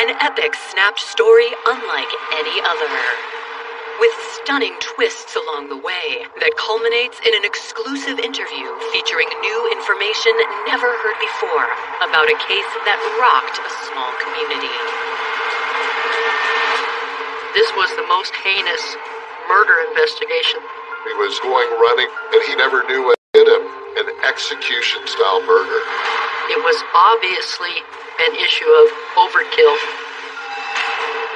An epic snapped story unlike any other, with stunning twists along the way that culminates in an exclusive interview featuring new information never heard before about a case that rocked a small community. This was the most heinous murder investigation. He was going running, and he never knew what hit him. An execution-style murder. It was obviously an issue of overkill.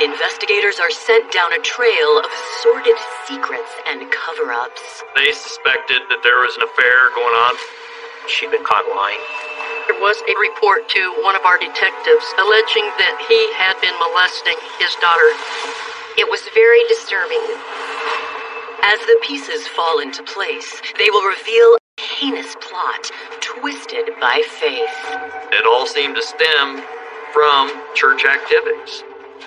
Investigators are sent down a trail of sordid secrets and cover-ups. They suspected that there was an affair going on. She'd been caught lying. There was a report to one of our detectives alleging that he had been molesting his daughter. It was very disturbing. As the pieces fall into place, they will reveal a heinous plot twisted by faith. It all seemed to stem from church activities.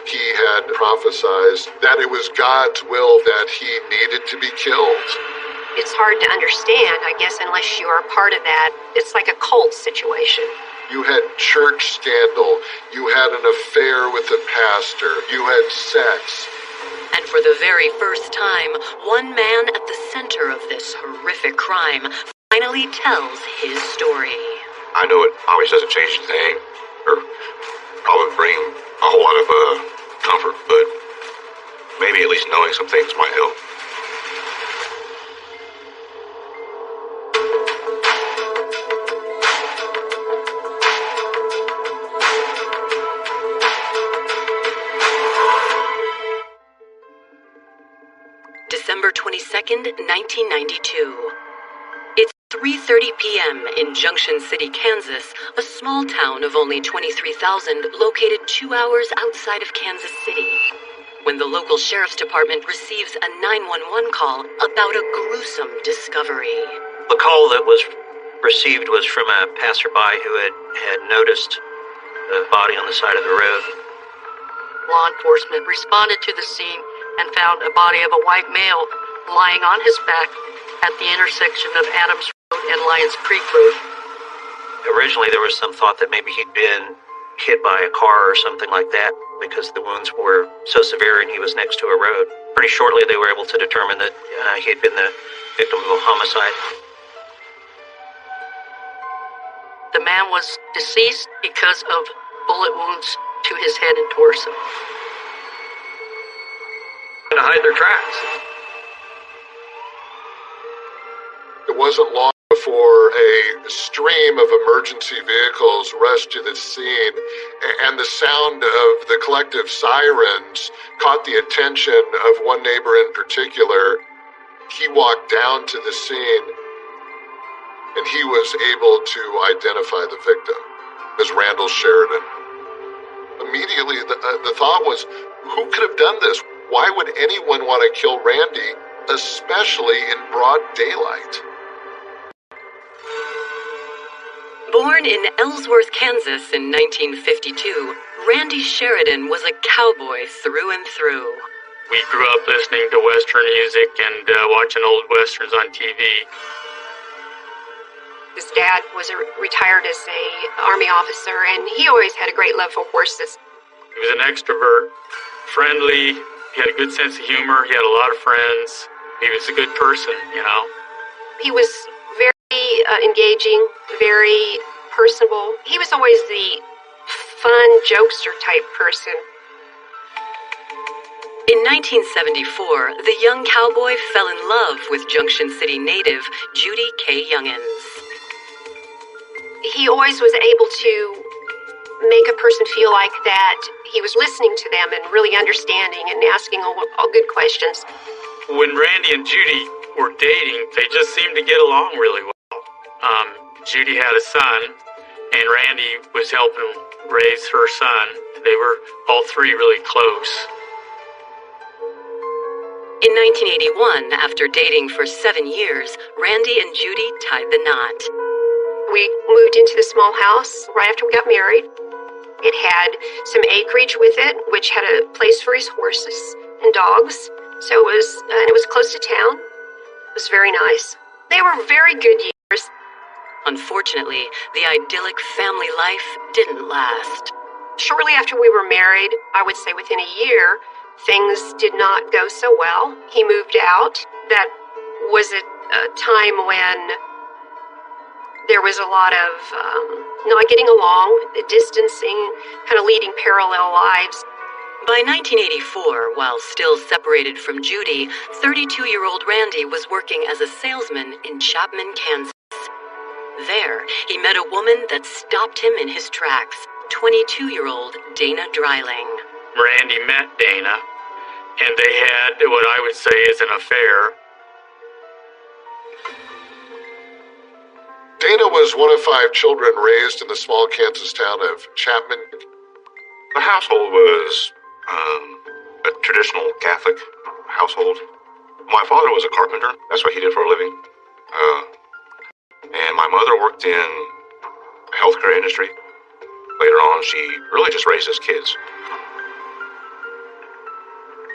He had prophesied that it was God's will that he needed to be killed. It's hard to understand, I guess, unless you are a part of that. It's like a cult situation. You had church scandal. You had an affair with a pastor. You had sex. And for the very first time, one man at the center of this horrific crime finally tells his story. I know it always doesn't change a thing, or probably bring a whole lot of comfort, but maybe at least knowing some things might help. December 22nd, 1992. It's 3:30 p.m. in Junction City, Kansas, a small town of only 23,000 located 2 hours outside of Kansas City, when the local sheriff's department receives a 911 call about a gruesome discovery. The call that was received was from a passerby who had noticed the body on the side of the road. Law enforcement responded to the scene and found a body of a white male lying on his back at the intersection of Adams Road and Lions Creek Road. Originally, there was some thought that maybe he'd been hit by a car or something like that because the wounds were so severe and he was next to a road. Pretty shortly, they were able to determine that he had been the victim of a homicide. The man was deceased because of bullet wounds to his head and torso. To hide their tracks. It wasn't long before a stream of emergency vehicles rushed to the scene, and the sound of the collective sirens caught the attention of one neighbor in particular. He walked down to the scene, and he was able to identify the victim as Randall Sheridan. Immediately, the thought was, who could have done this? Why would anyone want to kill Randy, especially in broad daylight? Born in Ellsworth, Kansas in 1952, Randy Sheridan was a cowboy through and through. We grew up listening to Western music and watching old Westerns on TV. His dad was retired as a Army officer, and he always had a great love for horses. He was an extrovert, friendly, he had a good sense of humor, he had a lot of friends. He was a good person, you know. He was very engaging, very personable. He was always the fun jokester type person. In 1974, the young cowboy fell in love with Junction City native Judy K. Youngins. He always was able to make a person feel like that he was listening to them and really understanding and asking all good questions. When Randy and Judy were dating, they just seemed to get along really well. Judy had a son, and Randy was helping raise her son. They were all three really close. In 1981, after dating for 7 years, Randy and Judy tied the knot. We moved into the small house right after we got married. It had some acreage with it, which had a place for his horses and dogs. So it was close to town. It was very nice. They were very good years. Unfortunately, the idyllic family life didn't last. Shortly after we were married, I would say within a year, things did not go so well. He moved out. That was a time when there was a lot of not getting along, distancing, kind of leading parallel lives. By 1984, while still separated from Judy, 32-year-old Randy was working as a salesman in Chapman, Kansas. There, he met a woman that stopped him in his tracks, 22-year-old Dana Dreiling. Randy met Dana, and they had what I would say is an affair. Dana was one of 5 children raised in the small Kansas town of Chapman. The household was a traditional Catholic household. My father was a carpenter. That's what he did for a living. And my mother worked in the healthcare industry. Later on, she really just raised us kids.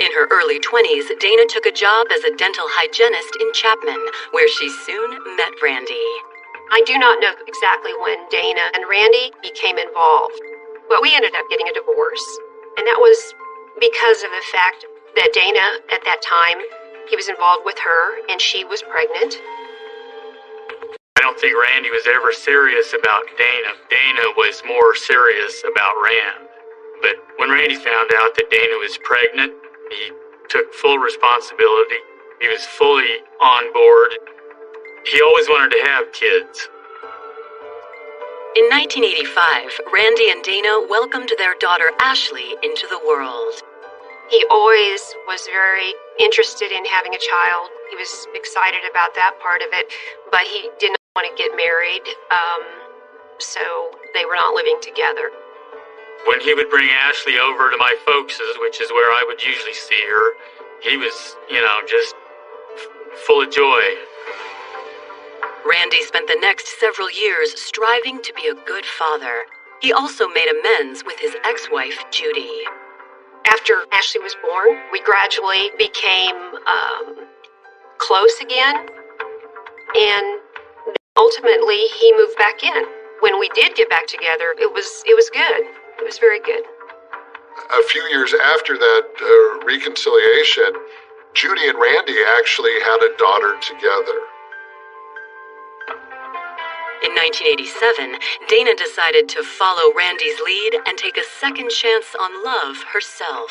In her early 20s, Dana took a job as a dental hygienist in Chapman, where she soon met Randy. I do not know exactly when Dana and Randy became involved, but we ended up getting a divorce. And that was because of the fact that Dana, at that time, he was involved with her and she was pregnant. I don't think Randy was ever serious about Dana. Dana was more serious about Rand. But when Randy found out that Dana was pregnant, he took full responsibility. He was fully on board. He always wanted to have kids. In 1985, Randy and Dana welcomed their daughter Ashley into the world. He always was very interested in having a child. He was excited about that part of it, but he did not want to get married, so they were not living together. When he would bring Ashley over to my folks', which is where I would usually see her, he was, just full of joy. Randy spent the next several years striving to be a good father. He also made amends with his ex-wife, Judy. After Ashley was born, we gradually became close again, and ultimately he moved back in. When we did get back together, it was good. It was very good. A few years after that reconciliation, Judy and Randy actually had a daughter together. In 1987, Dana decided to follow Randy's lead and take a second chance on love herself.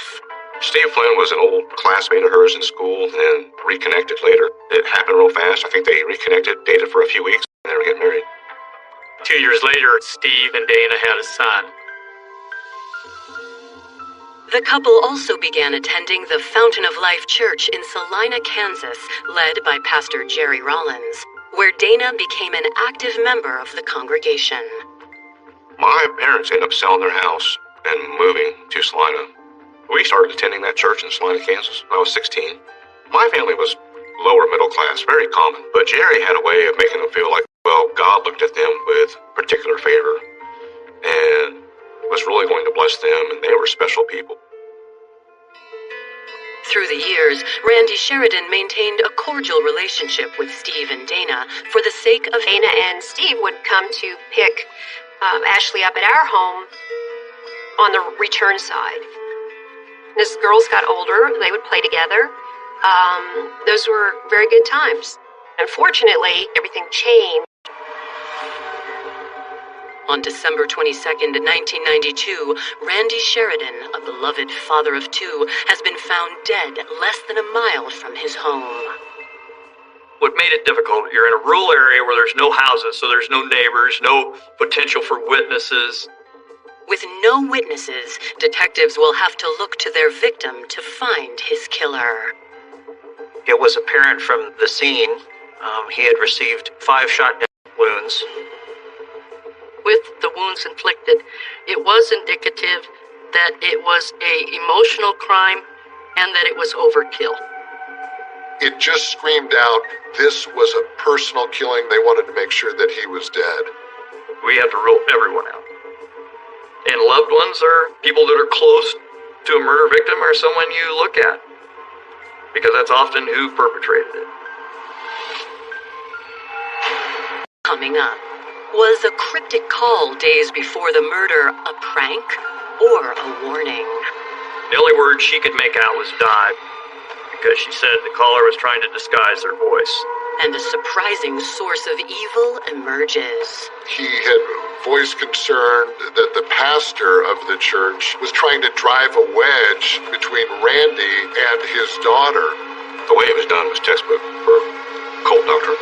Steve Flynn was an old classmate of hers in school and reconnected later. It happened real fast. I think they reconnected, dated for a few weeks, and never get married. 2 years later, Steve and Dana had a son. The couple also began attending the Fountain of Life Church in Salina, Kansas, led by Pastor Jerry Rollins, where Dana became an active member of the congregation. My parents ended up selling their house and moving to Salina. We started attending that church in Salina, Kansas when I was 16. My family was lower middle class, very common, but Jerry had a way of making them feel like, well, God looked at them with particular favor and was really going to bless them, and they were special people. Through the years, Randy Sheridan maintained a cordial relationship with Steve and Dana for the sake of Dana and Steve would come to pick Ashley up at our home on the return side. As girls got older, they would play together. Those were very good times. Unfortunately, everything changed. On December 22nd, 1992, Randy Sheridan, a beloved father of 2, has been found dead less than a mile from his home. What made it difficult, you're in a rural area where there's no houses, so there's no neighbors, no potential for witnesses. With no witnesses, detectives will have to look to their victim to find his killer. It was apparent from the scene he had received 5 shotgun wounds. With the wounds inflicted, it was indicative that it was an emotional crime and that it was overkill. It just screamed out, this was a personal killing. They wanted to make sure that he was dead. We have to rule everyone out. And loved ones are people that are close to a murder victim or someone you look at, because that's often who perpetrated it. Coming up, was a cryptic call days before the murder a prank or a warning. The only word she could make out was dive, because she said the caller was trying to disguise their voice. And a surprising source of evil emerges. He had voiced concern that the pastor of the church was trying to drive a wedge between Randy and his daughter. The way it was done was textbook for cult doctrine.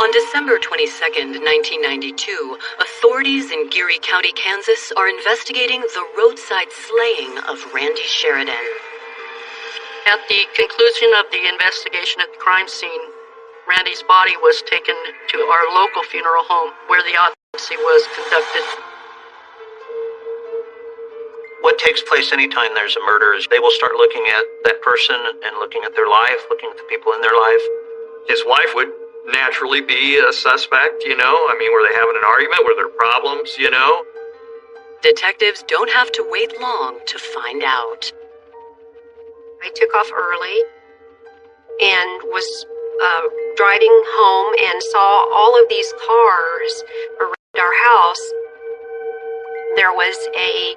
On December 22nd, 1992, authorities in Geary County, Kansas are investigating the roadside slaying of Randy Sheridan. At the conclusion of the investigation at the crime scene, Randy's body was taken to our local funeral home where the autopsy was conducted. What takes place anytime there's a murder is they will start looking at that person and looking at their life, looking at the people in their life. His wife would naturally be a suspect, you know? I mean, were they having an argument? Were there problems, you know? Detectives don't have to wait long to find out. I took off early and was driving home and saw all of these cars around our house. There was a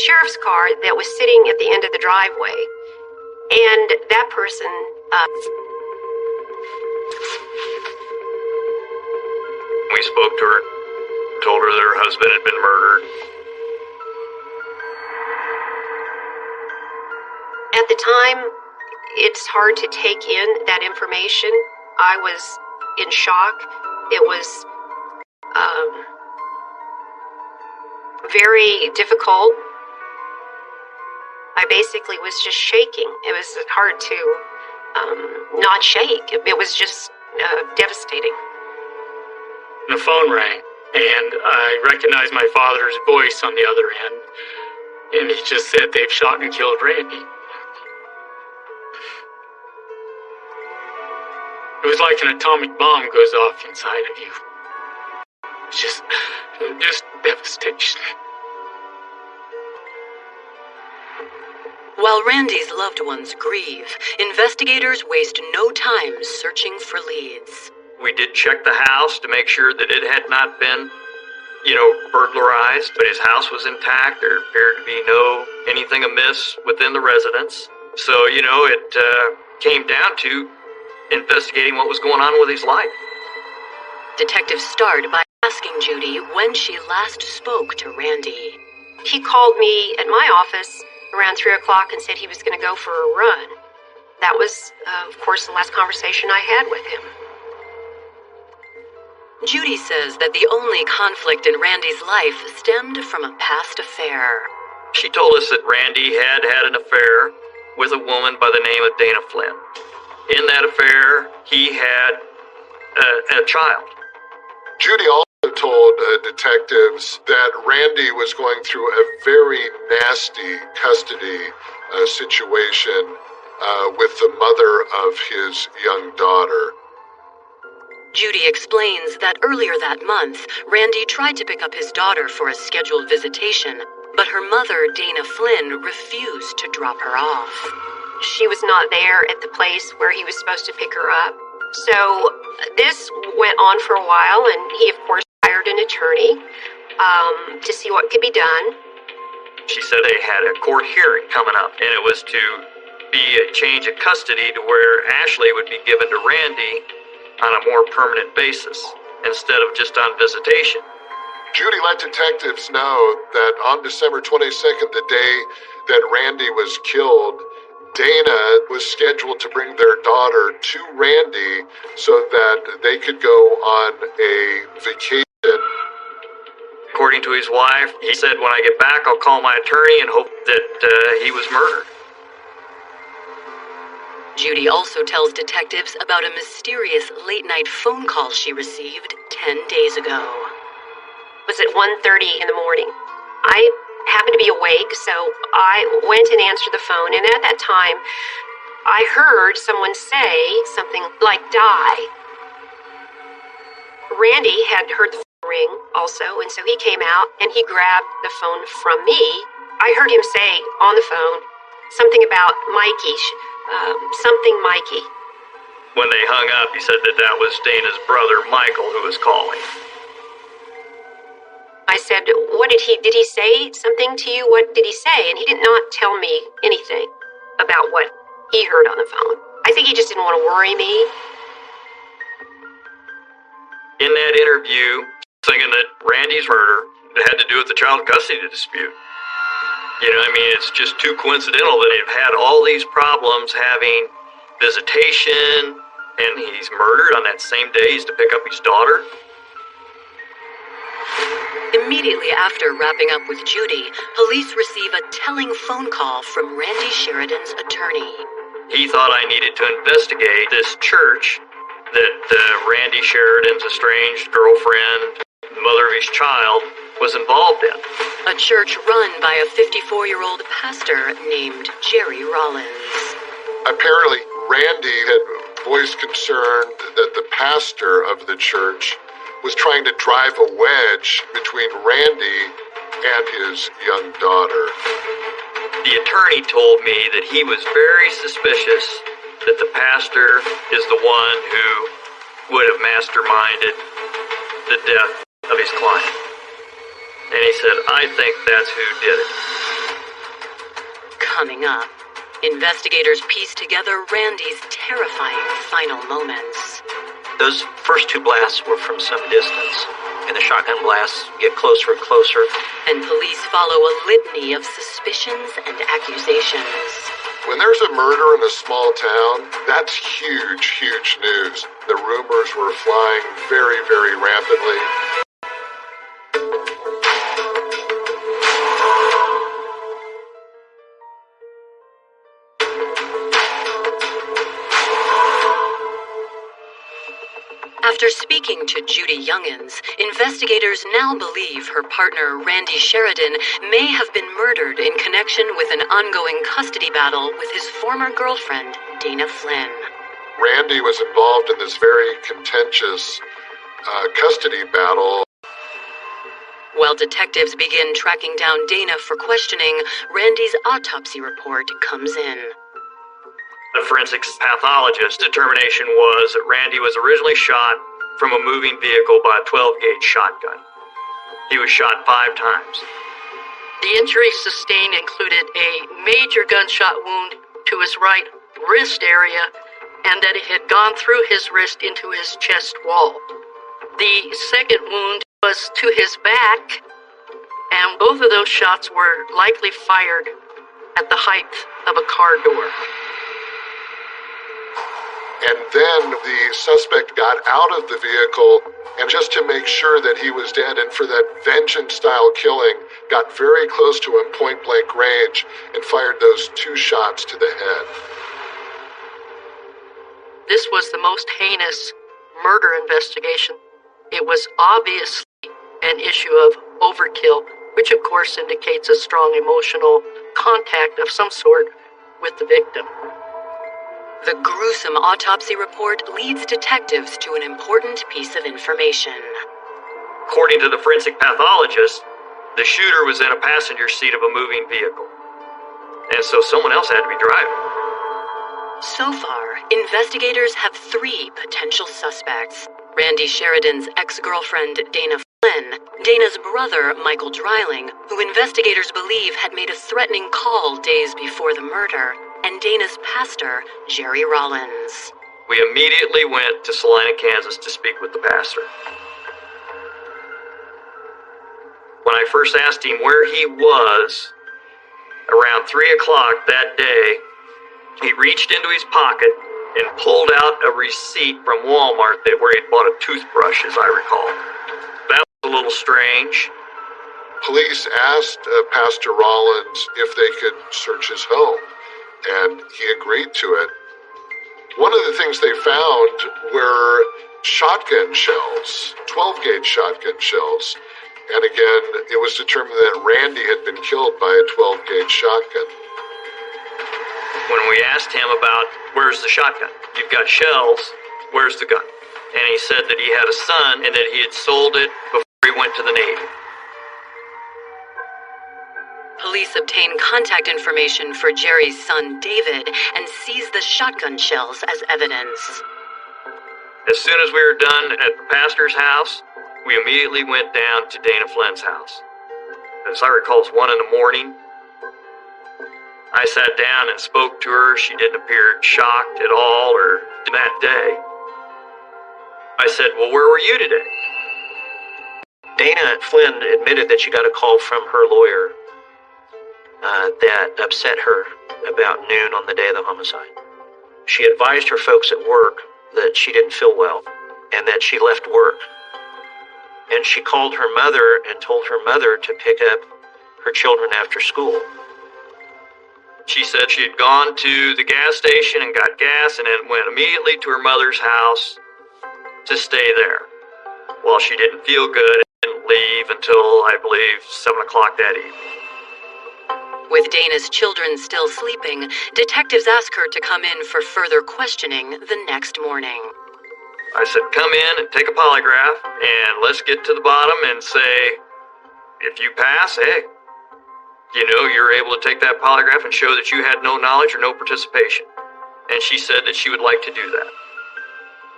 sheriff's car that was sitting at the end of the driveway, and that person We spoke to her, told her that her husband had been murdered. at the time, it's hard to take in that information. I was in shock. It was very difficult. I basically was just shaking. It was hard to not shake. It was just devastating. The phone rang, and I recognized my father's voice on the other end, and he just said they've shot and killed Randy. It was like an atomic bomb goes off inside of you. Just devastation. While Randy's loved ones grieve, investigators waste no time searching for leads. We did check the house to make sure that it had not been, burglarized, but his house was intact. There appeared to be anything amiss within the residence. So, it came down to investigating what was going on with his life. Detectives start by asking Judy when she last spoke to Randy. He called me at my office around 3 o'clock and said he was going to go for a run. That was, of course, the last conversation I had with him. Judy says that the only conflict in Randy's life stemmed from a past affair. She told us that Randy had an affair with a woman by the name of Dana Flynn. In that affair, he had a child. Judy also told detectives that Randy was going through a very nasty custody situation with the mother of his young daughter. Judy explains that earlier that month, Randy tried to pick up his daughter for a scheduled visitation, but her mother, Dana Flynn, refused to drop her off. She was not there at the place where he was supposed to pick her up. So this went on for a while, and he, of course, hired an attorney to see what could be done. She said they had a court hearing coming up, and it was to be a change of custody to where Ashley would be given to Randy on a more permanent basis instead of just on visitation. Judy let detectives know that on December 22nd, the day that Randy was killed, Dana was scheduled to bring their daughter to Randy so that they could go on a vacation. According to his wife, he said, "When I get back, I'll call my attorney and hope that he was murdered." Judy also tells detectives about a mysterious late-night phone call she received 10 days ago. It was at 1:30 in the morning. I happened to be awake, so I went and answered the phone, and at that time, I heard someone say something like, "Die." Randy had heard the phone ring also, and so he came out, and he grabbed the phone from me, I heard him say on the phone something about Mikey, something Mikey. When they hung up, he said that that was Dana's brother, Michael, who was calling. I said, did he say something to you? What did he say? And he did not tell me anything about what he heard on the phone. I think he just didn't want to worry me. In that interview, thinking that Randy's murder had to do with the child custody dispute. You know, I mean, it's just too coincidental that they've had all these problems having visitation, and he's murdered on that same day he's to pick up his daughter. Immediately after wrapping up with Judy, police receive a telling phone call from Randy Sheridan's attorney. He thought I needed to investigate this church that Randy Sheridan's estranged girlfriend, mother of his child, was involved in. A church run by a 54-year-old pastor named Jerry Rollins. Apparently, Randy had voiced concern that the pastor of the church was trying to drive a wedge between Randy and his young daughter. The attorney told me that he was very suspicious that the pastor is the one who would have masterminded the death of his client. And he said, I think that's who did it. Coming up, investigators piece together Randy's terrifying final moments. Those first two blasts were from some distance, and the shotgun blasts get closer and closer. And police follow a litany of suspicions and accusations. When there's a murder in a small town, that's huge, huge news. The rumors were flying very, very rapidly. After speaking to Judy Youngins, investigators now believe her partner, Randy Sheridan, may have been murdered in connection with an ongoing custody battle with his former girlfriend, Dana Flynn. Randy was involved in this very contentious custody battle. While detectives begin tracking down Dana for questioning, Randy's autopsy report comes in. The forensics pathologist's determination was that Randy was originally shot from a moving vehicle by a 12-gauge shotgun. He was shot 5 times. The injuries sustained included a major gunshot wound to his right wrist area, and that it had gone through his wrist into his chest wall. The second wound was to his back, and both of those shots were likely fired at the height of a car door. And then the suspect got out of the vehicle, and just to make sure that he was dead, and for that vengeance-style killing, got very close to him point-blank range and fired those 2 shots to the head. This was the most heinous murder investigation. It was obviously an issue of overkill, which of course indicates a strong emotional contact of some sort with the victim. The gruesome autopsy report leads detectives to an important piece of information. According to the forensic pathologist, the shooter was in a passenger seat of a moving vehicle. And so someone else had to be driving. So far, investigators have 3 potential suspects. Randy Sheridan's ex-girlfriend, Dana Flynn, Dana's brother, Michael Dreiling, who investigators believe had made a threatening call days before the murder, and Dana's pastor, Jerry Rollins. We immediately went to Salina, Kansas to speak with the pastor. When I first asked him where he was, around 3 o'clock that day, he reached into his pocket and pulled out a receipt from Walmart where he'd bought a toothbrush, as I recall. That was a little strange. Police asked Pastor Rollins if they could search his home, and he agreed to it. One of the things they found were shotgun shells, 12-gauge shotgun shells. And again, it was determined that Randy had been killed by a 12-gauge shotgun. When we asked him about, where's the shotgun? You've got shells, where's the gun? And he said that he had a son and that he had sold it before he went to the Navy. police obtain contact information for Jerry's son, David, and seize the shotgun shells as evidence. As soon as we were done at the pastor's house, we immediately went down to Dana Flynn's house. As I recall, it was 1 in the morning. I sat down and spoke to her. She didn't appear shocked at all or that day. I said, "Well, where were you today?" Dana Flynn admitted that she got a call from her lawyer that upset her about noon on the day of the homicide. She advised her folks at work that she didn't feel well and that she left work. And she called her mother and told her mother to pick up her children after school. She said she had gone to the gas station and got gas and then went immediately to her mother's house to stay there. While she didn't feel good and didn't leave until, I believe, 7 o'clock that evening. With Dana's children still sleeping, detectives ask her to come in for further questioning the next morning. I said, "Come in and take a polygraph and let's get to the bottom and say, if you pass, hey, you're able to take that polygraph and show that you had no knowledge or no participation." And she said that she would like to do that.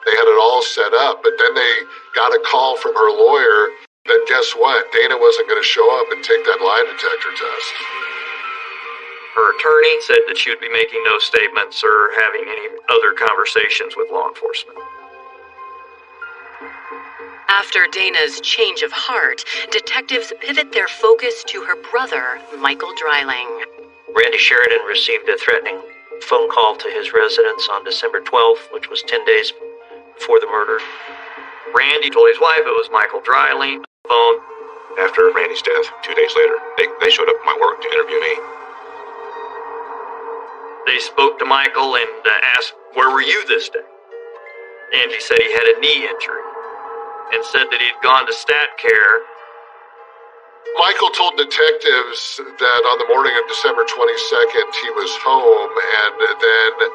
They had it all set up, but then they got a call from her lawyer that guess what? Dana wasn't going to show up and take that lie detector test. Her attorney said that she would be making no statements or having any other conversations with law enforcement. After Dana's change of heart, detectives pivot their focus to her brother, Michael Dreiling. Randy Sheridan received a threatening phone call to his residence on December 12th, which was 10 days before the murder. Randy told his wife it was Michael Dreiling on the phone. After Randy's death, 2 days later, they showed up at my work to interview me. They spoke to Michael and asked, "Where were you this day?" And he said he had a knee injury and said that he'd gone to stat care. Michael told detectives that on the morning of December 22nd, he was home, and then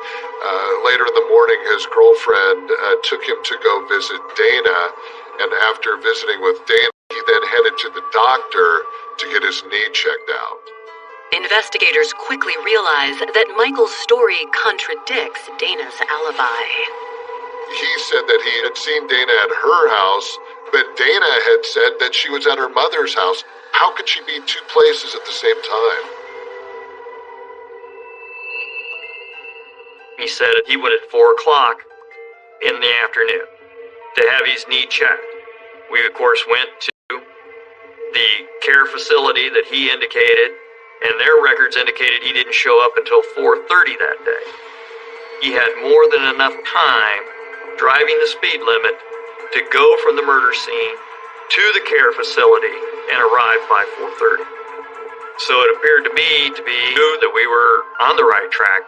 later in the morning, his girlfriend took him to go visit Dana, and after visiting with Dana, he then headed to the doctor to get his knee checked out. Investigators quickly realize that Michael's story contradicts Dana's alibi. He said that he had seen Dana at her house, but Dana had said that she was at her mother's house. How could she be two places at the same time? He said he went at 4 o'clock in the afternoon to have his knee checked. We, of course, went to the care facility that he indicated, and their records indicated he didn't show up until 4:30 that day. He had more than enough time driving the speed limit to go from the murder scene to the care facility and arrive by 4:30. So it appeared to me to be that we were on the right track.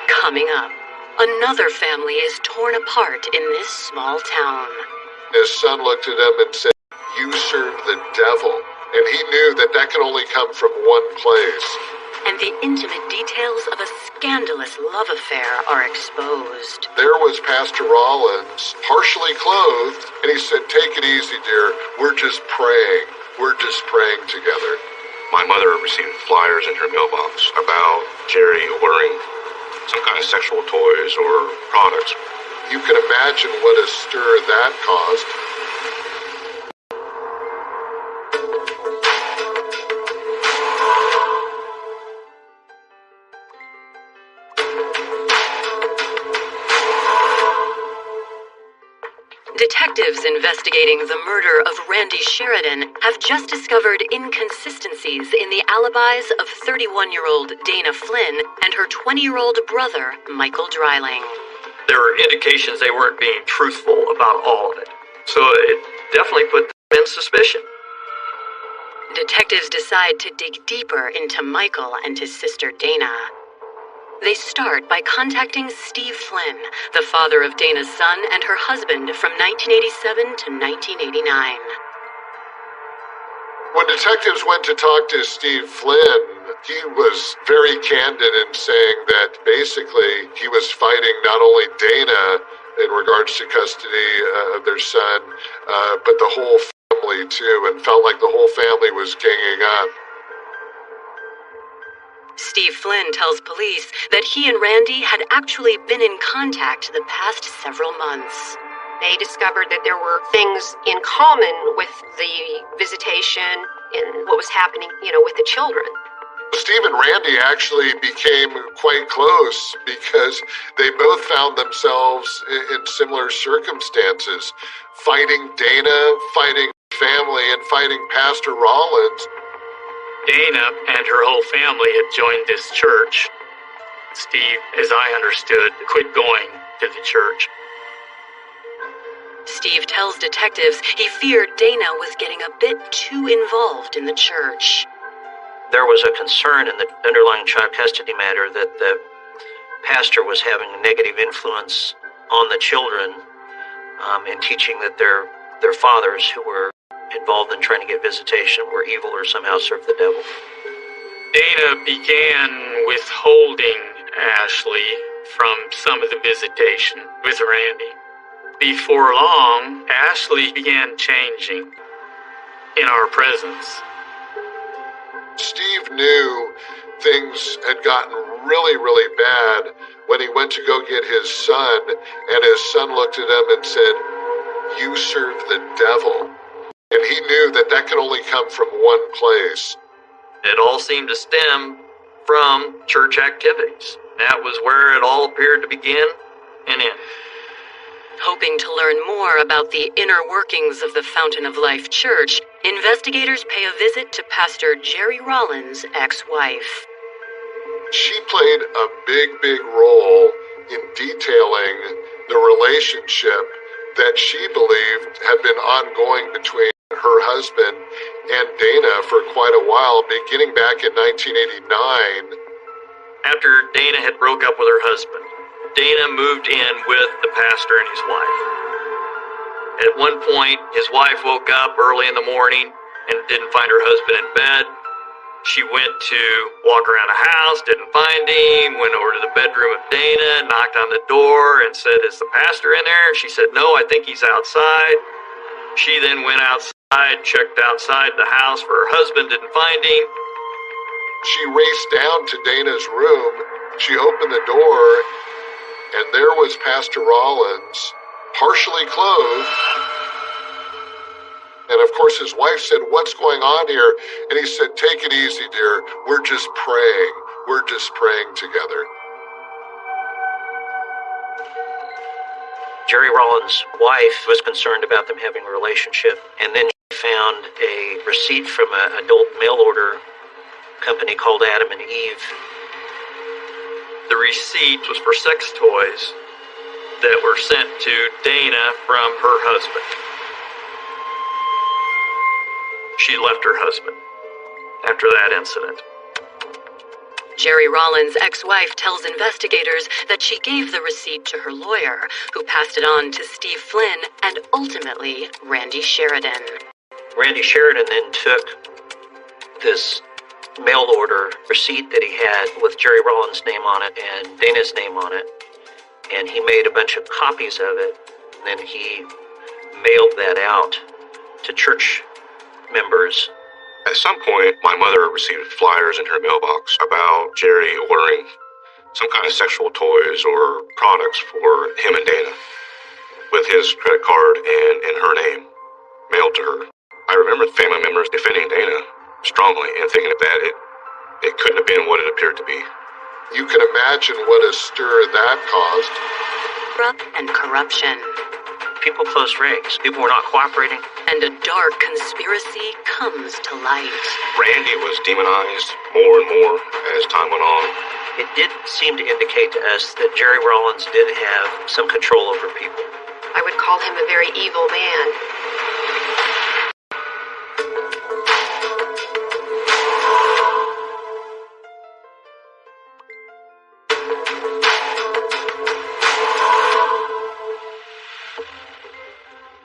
Coming up, another family is torn apart in this small town. His son looked at him and said, "You serve the devil." And he knew that that could only come from one place. And the intimate details of a scandalous love affair are exposed. There was Pastor Rollins, partially clothed, and he said, "Take it easy, dear. We're just praying. We're just praying together." My mother received flyers in her mailbox about Jerry ordering some kind of sexual toys or products. You can imagine what a stir that caused. Detectives investigating the murder of Randy Sheridan have just discovered inconsistencies in the alibis of 31-year-old Dana Flynn and her 20-year-old brother, Michael Dreiling. There were indications they weren't being truthful about all of it. So it definitely put them in suspicion. Detectives decide to dig deeper into Michael and his sister Dana. They start by contacting Steve Flynn, the father of Dana's son and her husband from 1987 to 1989. When detectives went to talk to Steve Flynn, he was very candid in saying that basically he was fighting not only Dana in regards to custody of their son, but the whole family too, and felt like the whole family was ganging up. Steve Flynn tells police that he and Randy had actually been in contact the past several months. They discovered that there were things in common with the visitation and what was happening, with the children. Steve and Randy actually became quite close because they both found themselves in similar circumstances, fighting Dana, fighting family, and fighting Pastor Rollins. Dana and her whole family had joined this church. Steve, as I understood, quit going to the church. Steve tells detectives he feared Dana was getting a bit too involved in the church. There was a concern in the underlying child custody matter that the pastor was having a negative influence on the children in teaching that their fathers who were involved in trying to get visitation were evil or somehow served the devil. Dana began withholding Ashley from some of the visitation with Randy. Before long, Ashley began changing in our presence. Steve knew things had gotten really, really bad when he went to go get his son, and his son looked at him and said, "You serve the devil." And he knew that that could only come from one place. It all seemed to stem from church activities. That was where it all appeared to begin and end. Hoping to learn more about the inner workings of the Fountain of Life Church, investigators pay a visit to Pastor Jerry Rollins' ex-wife. She played a big, big role in detailing the relationship that she believed had been ongoing between her husband and Dana for quite a while, beginning back in 1989. After Dana had broke up with her husband, Dana moved in with the pastor and his wife. At one point, his wife woke up early in the morning and didn't find her husband in bed. She went to walk around the house, didn't find him, went over to the bedroom of Dana, knocked on the door and said, "Is the pastor in there?" She said, "No, I think he's outside." She then went outside, checked outside the house for her husband, didn't find him. She raced down to Dana's room. She opened the door, and there was Pastor Rollins, partially clothed. And of course his wife said, "What's going on here?" And he said, "Take it easy, dear. We're just praying. We're just praying together." Jerry Rollins' wife was concerned about them having a relationship, and then she found a receipt from an adult mail order company called Adam and Eve. The receipt was for sex toys that were sent to Dana from her husband. She left her husband after that incident. Jerry Rollins' ex-wife tells investigators that she gave the receipt to her lawyer, who passed it on to Steve Flynn and ultimately Randy Sheridan. Randy Sheridan then took this mail order receipt that he had with Jerry Rollins' name on it and Dana's name on it, and he made a bunch of copies of it, and then he mailed that out to church members. At some point, my mother received flyers in her mailbox about Jerry ordering some kind of sexual toys or products for him and Dana, with his credit card and in her name, mailed to her. I remember family members defending Dana strongly and thinking that it couldn't have been what it appeared to be. You can imagine what a stir that caused. And corruption. People closed ranks. People were not cooperating. And a dark conspiracy comes to light. Randy was demonized more and more as time went on. It did seem to indicate to us that Jerry Rollins did have some control over people. I would call him a very evil man.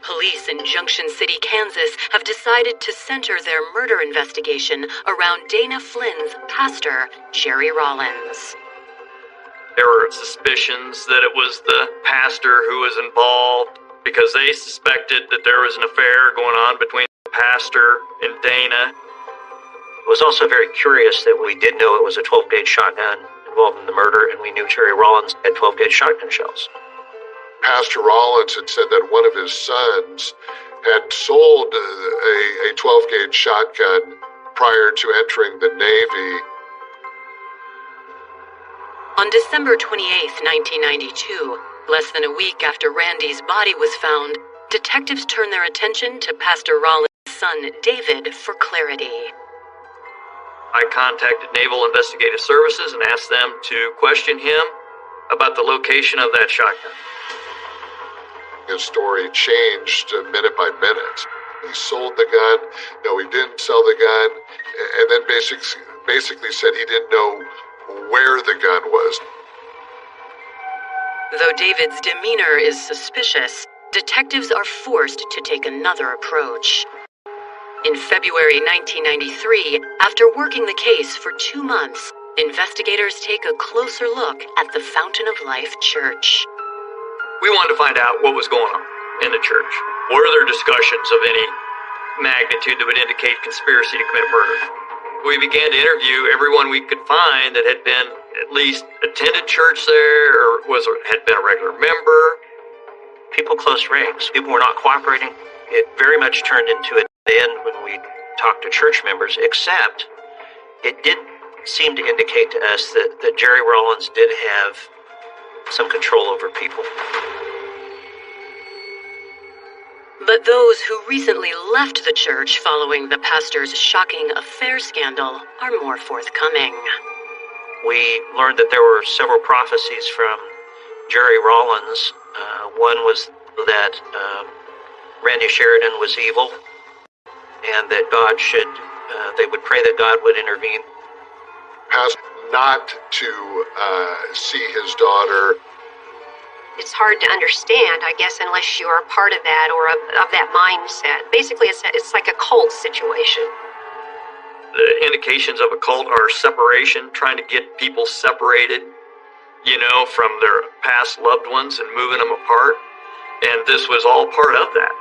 Police in Junction City, Kansas have decided to center their murder investigation around Dana Flynn's pastor, Jerry Rollins. There were suspicions that it was the pastor who was involved because they suspected that there was an affair going on between the pastor and Dana. It was also very curious that we did know it was a 12-gauge shotgun involved in the murder, and we knew Jerry Rollins had 12-gauge shotgun shells. Pastor Rollins had said that one of his sons had sold a 12-gauge shotgun prior to entering the Navy. On December 28, 1992, less than a week after Randy's body was found, detectives turned their attention to Pastor Rollins' son, David, for clarity. I contacted Naval Investigative Services and asked them to question him about the location of that shotgun. His story changed minute by minute. He sold the gun, no, he didn't sell the gun, and then basically said he didn't know where the gun was. Though David's demeanor is suspicious, detectives are forced to take another approach. In February 1993, after working the case for 2 months, investigators take a closer look at the Fountain of Life Church. We wanted to find out what was going on in the church. Were there discussions of any magnitude that would indicate conspiracy to commit murder? We began to interview everyone we could find that had been at least attended church there or had been a regular member. People close ranks. People were not cooperating. It very much turned into a end when we talked to church members, except it did seem to indicate to us that Jerry Rollins did have some control over people. But those who recently left the church following the pastor's shocking affair scandal are more forthcoming. We learned that there were several prophecies from Jerry Rollins. One was that Randy Sheridan was evil, and that God should, they would pray that God would intervene. Asked not to see his daughter. It's hard to understand, I guess, unless you are a part of that or of that mindset. Basically, it's like a cult situation. The indications of a cult are separation, trying to get people separated, from their past loved ones and moving them apart. And this was all part of that.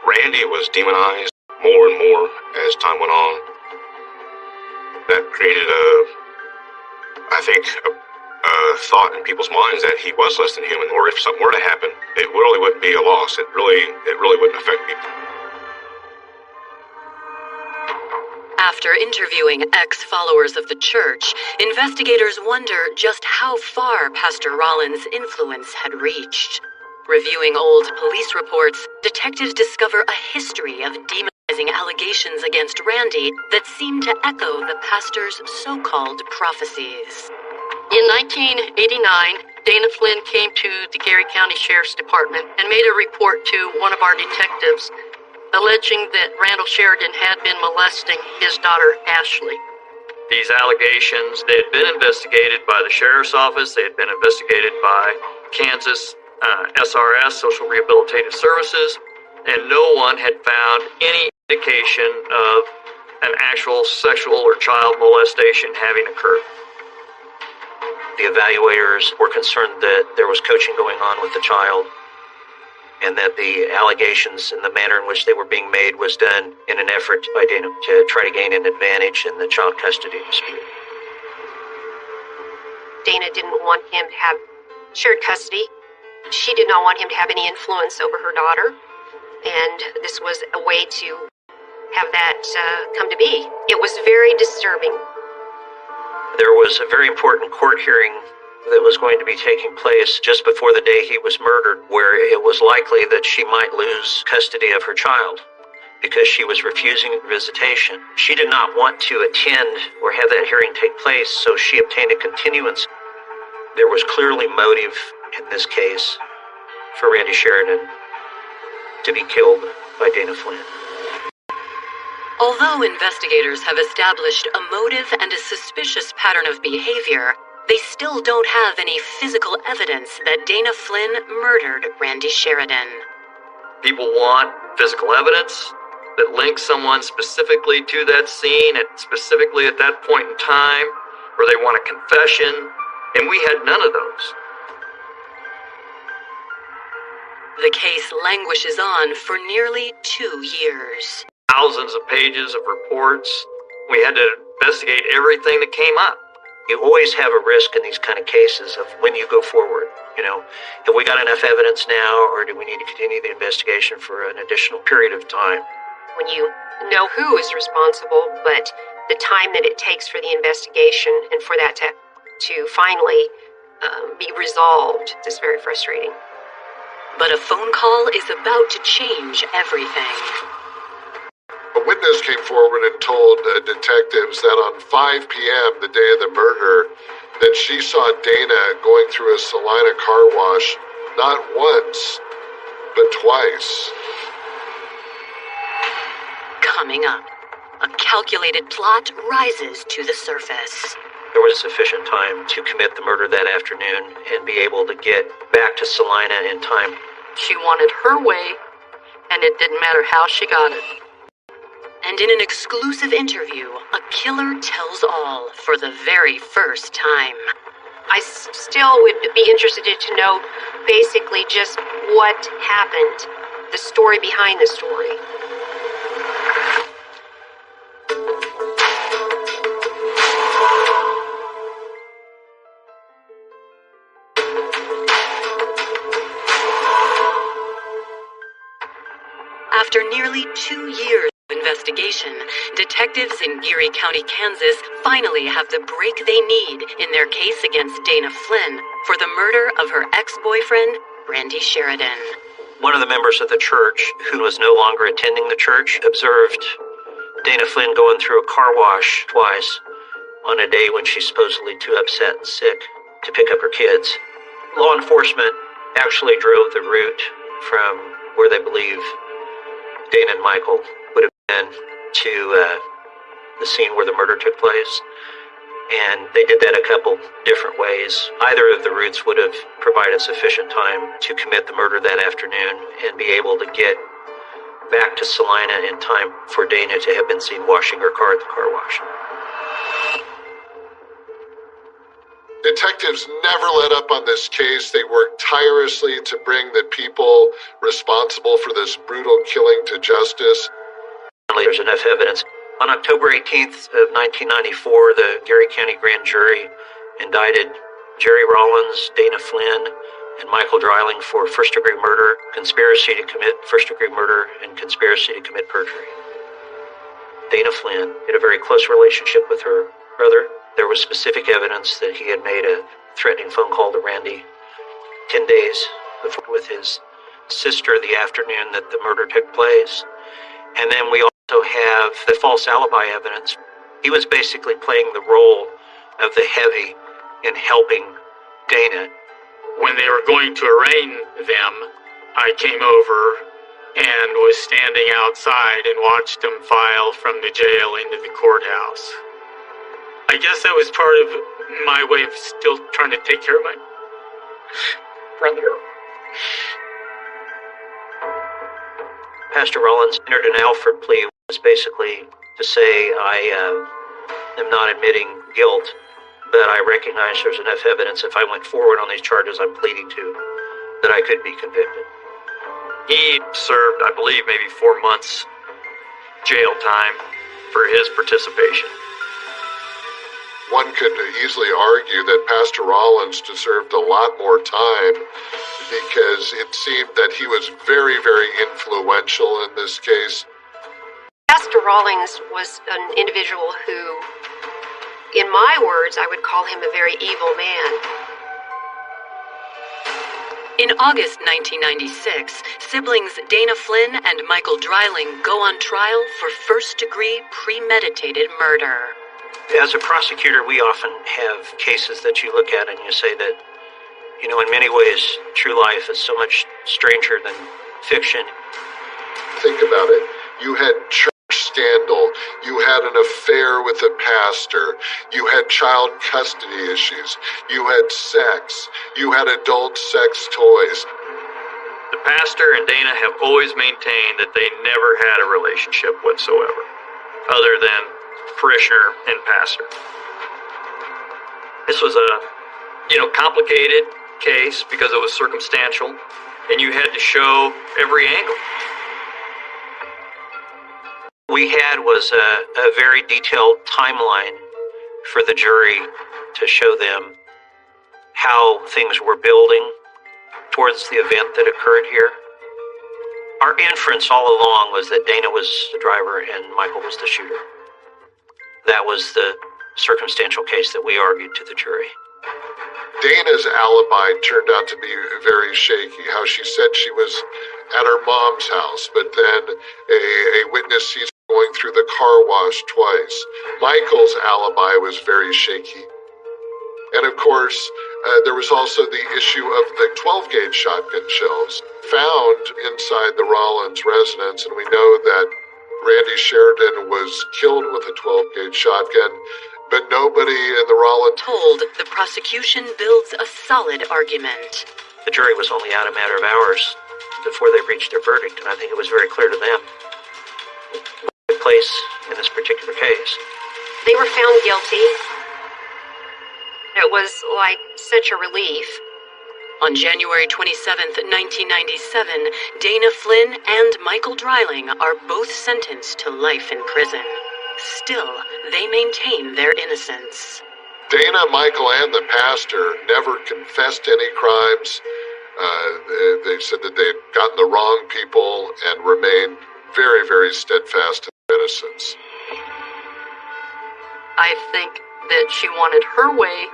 Randy was demonized more and more as time went on. That created a thought in people's minds that he was less than human, or if something were to happen, it really wouldn't be a loss. It really wouldn't affect people. After interviewing ex-followers of the church, investigators wonder just how far Pastor Rollins' influence had reached. Reviewing old police reports, detectives discover a history of demonizing allegations against Randy that seem to echo the pastor's so-called prophecies. In 1989, Dana Flynn came to the Gary County Sheriff's Department and made a report to one of our detectives alleging that Randall Sheridan had been molesting his daughter, Ashley. These allegations, they had been investigated by the Sheriff's Office, they had been investigated by Kansas SRS, Social Rehabilitative Services, and no one had found any indication of an actual sexual or child molestation having occurred. The evaluators were concerned that there was coaching going on with the child, and that the allegations and the manner in which they were being made was done in an effort by Dana to try to gain an advantage in the child custody dispute. Dana didn't want him to have shared custody. She did not want him to have any influence over her daughter, and this was a way to have that come to be. It was very disturbing. There was a very important court hearing that was going to be taking place just before the day he was murdered, where it was likely that she might lose custody of her child because she was refusing visitation. She did not want to attend or have that hearing take place, so she obtained a continuance. There was clearly motive in this case for Randy Sheridan to be killed by Dana Flynn. Although investigators have established a motive and a suspicious pattern of behavior, they still don't have any physical evidence that Dana Flynn murdered Randy Sheridan. People want physical evidence that links someone specifically to that scene, specifically at that point in time, or they want a confession, and we had none of those. The case languishes on for nearly 2 years. Thousands of pages of reports, We had to investigate everything that came up. You always have a risk in these kind of cases of when you go forward. Have we got enough evidence now, or do we need to continue the investigation for an additional period of time? When you know who is responsible, but the time that it takes for the investigation and for that to finally be resolved is very frustrating. But a phone call is about to change everything. A witness came forward and told detectives that on 5 p.m. the day of the murder, that she saw Dana going through a Salina car wash not once, but twice. Coming up, a calculated plot rises to the surface. There was sufficient time to commit the murder that afternoon and be able to get back to Salina in time. She wanted her way, and it didn't matter how she got it. And in an exclusive interview, a killer tells all for the very first time. I still would be interested to know basically just what happened, the story behind the story. After nearly 2 years of investigation, detectives in Geary County, Kansas finally have the break they need in their case against Dana Flynn for the murder of her ex-boyfriend, Randy Sheridan. One of the members of the church, who was no longer attending the church, observed Dana Flynn going through a car wash twice on a day when she's supposedly too upset and sick to pick up her kids. Law enforcement actually drove the route from where they believe Dana and Michael would have been to the scene where the murder took place. And they did that a couple different ways. Either of the routes would have provided sufficient time to commit the murder that afternoon and be able to get back to Salina in time for Dana to have been seen washing her car at the car wash. Detectives never let up on this case. They worked tirelessly to bring the people responsible for this brutal killing to justice. There's enough evidence. On October 18th of 1994, the Geary County Grand Jury indicted Jerry Rollins, Dana Flynn, and Michael Dreiling for first-degree murder, conspiracy to commit first-degree murder, and conspiracy to commit perjury. Dana Flynn had a very close relationship with her brother. There was specific evidence that he had made a threatening phone call to Randy 10 days before with his sister the afternoon that the murder took place. And then we also have the false alibi evidence. He was basically playing the role of the heavy in helping Dana. When they were going to arraign them, I came over and was standing outside and watched them file from the jail into the courthouse. I guess that was part of my way of still trying to take care of my brother. Pastor Rollins entered an Alford plea, was basically to say, I am not admitting guilt, but I recognize there's enough evidence. If I went forward on these charges I'm pleading to, that I could be convicted. He served, I believe, maybe 4 months jail time for his participation. One could easily argue that Pastor Rollins deserved a lot more time because it seemed that he was very, very influential in this case. Pastor Rollins was an individual who, in my words, I would call him a very evil man. In August 1996, siblings Dana Flynn and Michael Dreiling go on trial for first-degree premeditated murder. As a prosecutor, we often have cases that you look at and you say that, in many ways, true life is so much stranger than fiction. Think about it. You had church scandal. You had an affair with a pastor. You had child custody issues. You had sex. You had adult sex toys. The pastor and Dana have always maintained that they never had a relationship whatsoever, other than parishioner and pastor. This was a, complicated case because it was circumstantial, and you had to show every angle. we had was a very detailed timeline for the jury to show them how things were building towards the event that occurred here. Our inference all along was that Dana was the driver and Michael was the shooter. That was the circumstantial case that we argued to the jury. Dana's alibi turned out to be very shaky, how she said she was at her mom's house, but then a witness sees her going through the car wash twice. Michael's alibi was very shaky. And of course, there was also the issue of the 12-gauge shotgun shells found inside the Rollins residence, and we know that Randy Sheridan was killed with a 12-gauge shotgun, but nobody in the Rollins Told, the prosecution builds a solid argument. The jury was only out a matter of hours before they reached their verdict, and I think it was very clear to them what took place in this particular case. They were found guilty. It was like such a relief. On January 27th, 1997, Dana Flynn and Michael Dreiling are both sentenced to life in prison. Still, they maintain their innocence. Dana, Michael, and the pastor never confessed any crimes. They said that they had gotten the wrong people and remained very, very steadfast in their innocence. I think that she wanted her way,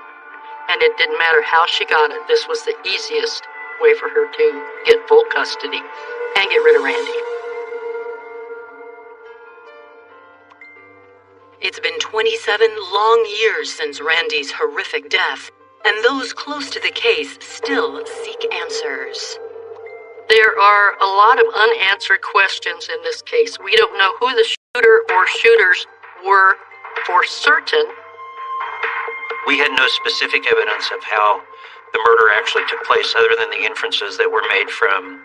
and it didn't matter how she got it. This was the easiest way for her to get full custody and get rid of Randy. It's been 27 long years since Randy's horrific death, and those close to the case still seek answers. There are a lot of unanswered questions in this case. We don't know who the shooter or shooters were for certain. We had no specific evidence of how the murder actually took place other than the inferences that were made from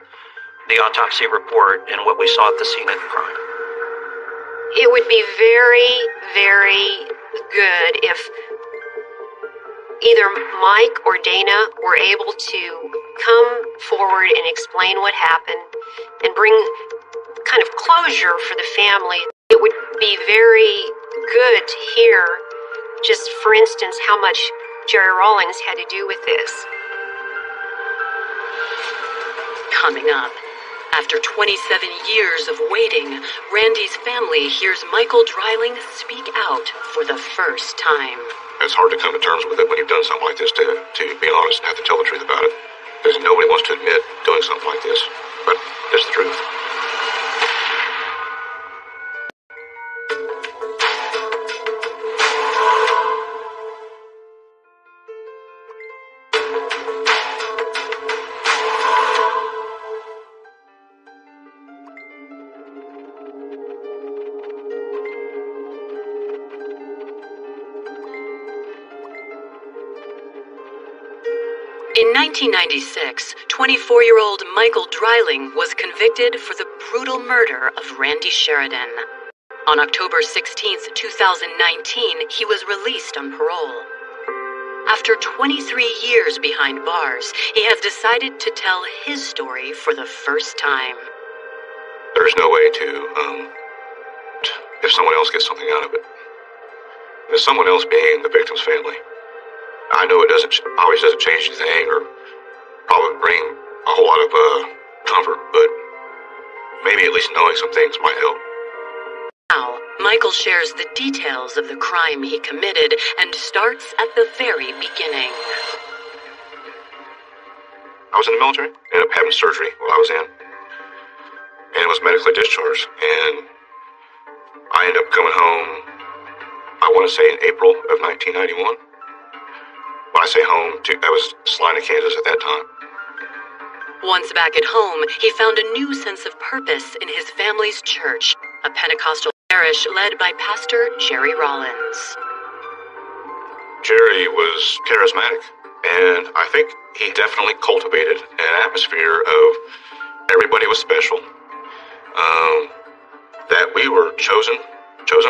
the autopsy report and what we saw at the scene of the crime. It would be very, very good if either Mike or Dana were able to come forward and explain what happened and bring kind of closure for the family. It would be very good to hear, just for instance, how much Jerry Rawlings had to do with this. Coming up, after 27 years of waiting, Randy's family hears Michael Dreiling speak out for the first time. It's hard to come to terms with it when you've done something like this, to be honest and have to tell the truth about it. Because nobody wants to admit doing something like this. But it's the truth. In 1996, 24-year-old Michael Dreiling was convicted for the brutal murder of Randy Sheridan. On October 16, 2019, he was released on parole. After 23 years behind bars, he has decided to tell his story for the first time. There's no way to, if someone else gets something out of it. If someone else being the victim's family. I know it always doesn't change anything or probably bring a whole lot of comfort, but maybe at least knowing some things might help. Now, Michael shares the details of the crime he committed and starts at the very beginning. I was in the military, ended up having surgery while I was in, and was medically discharged, and I ended up coming home, I want to say in April of 1991. When I say home, I was Salina, Kansas at that time. Once back at home, he found a new sense of purpose in his family's church, a Pentecostal parish led by Pastor Jerry Rawlings. Jerry was charismatic, and I think he definitely cultivated an atmosphere of everybody was special, that we were chosen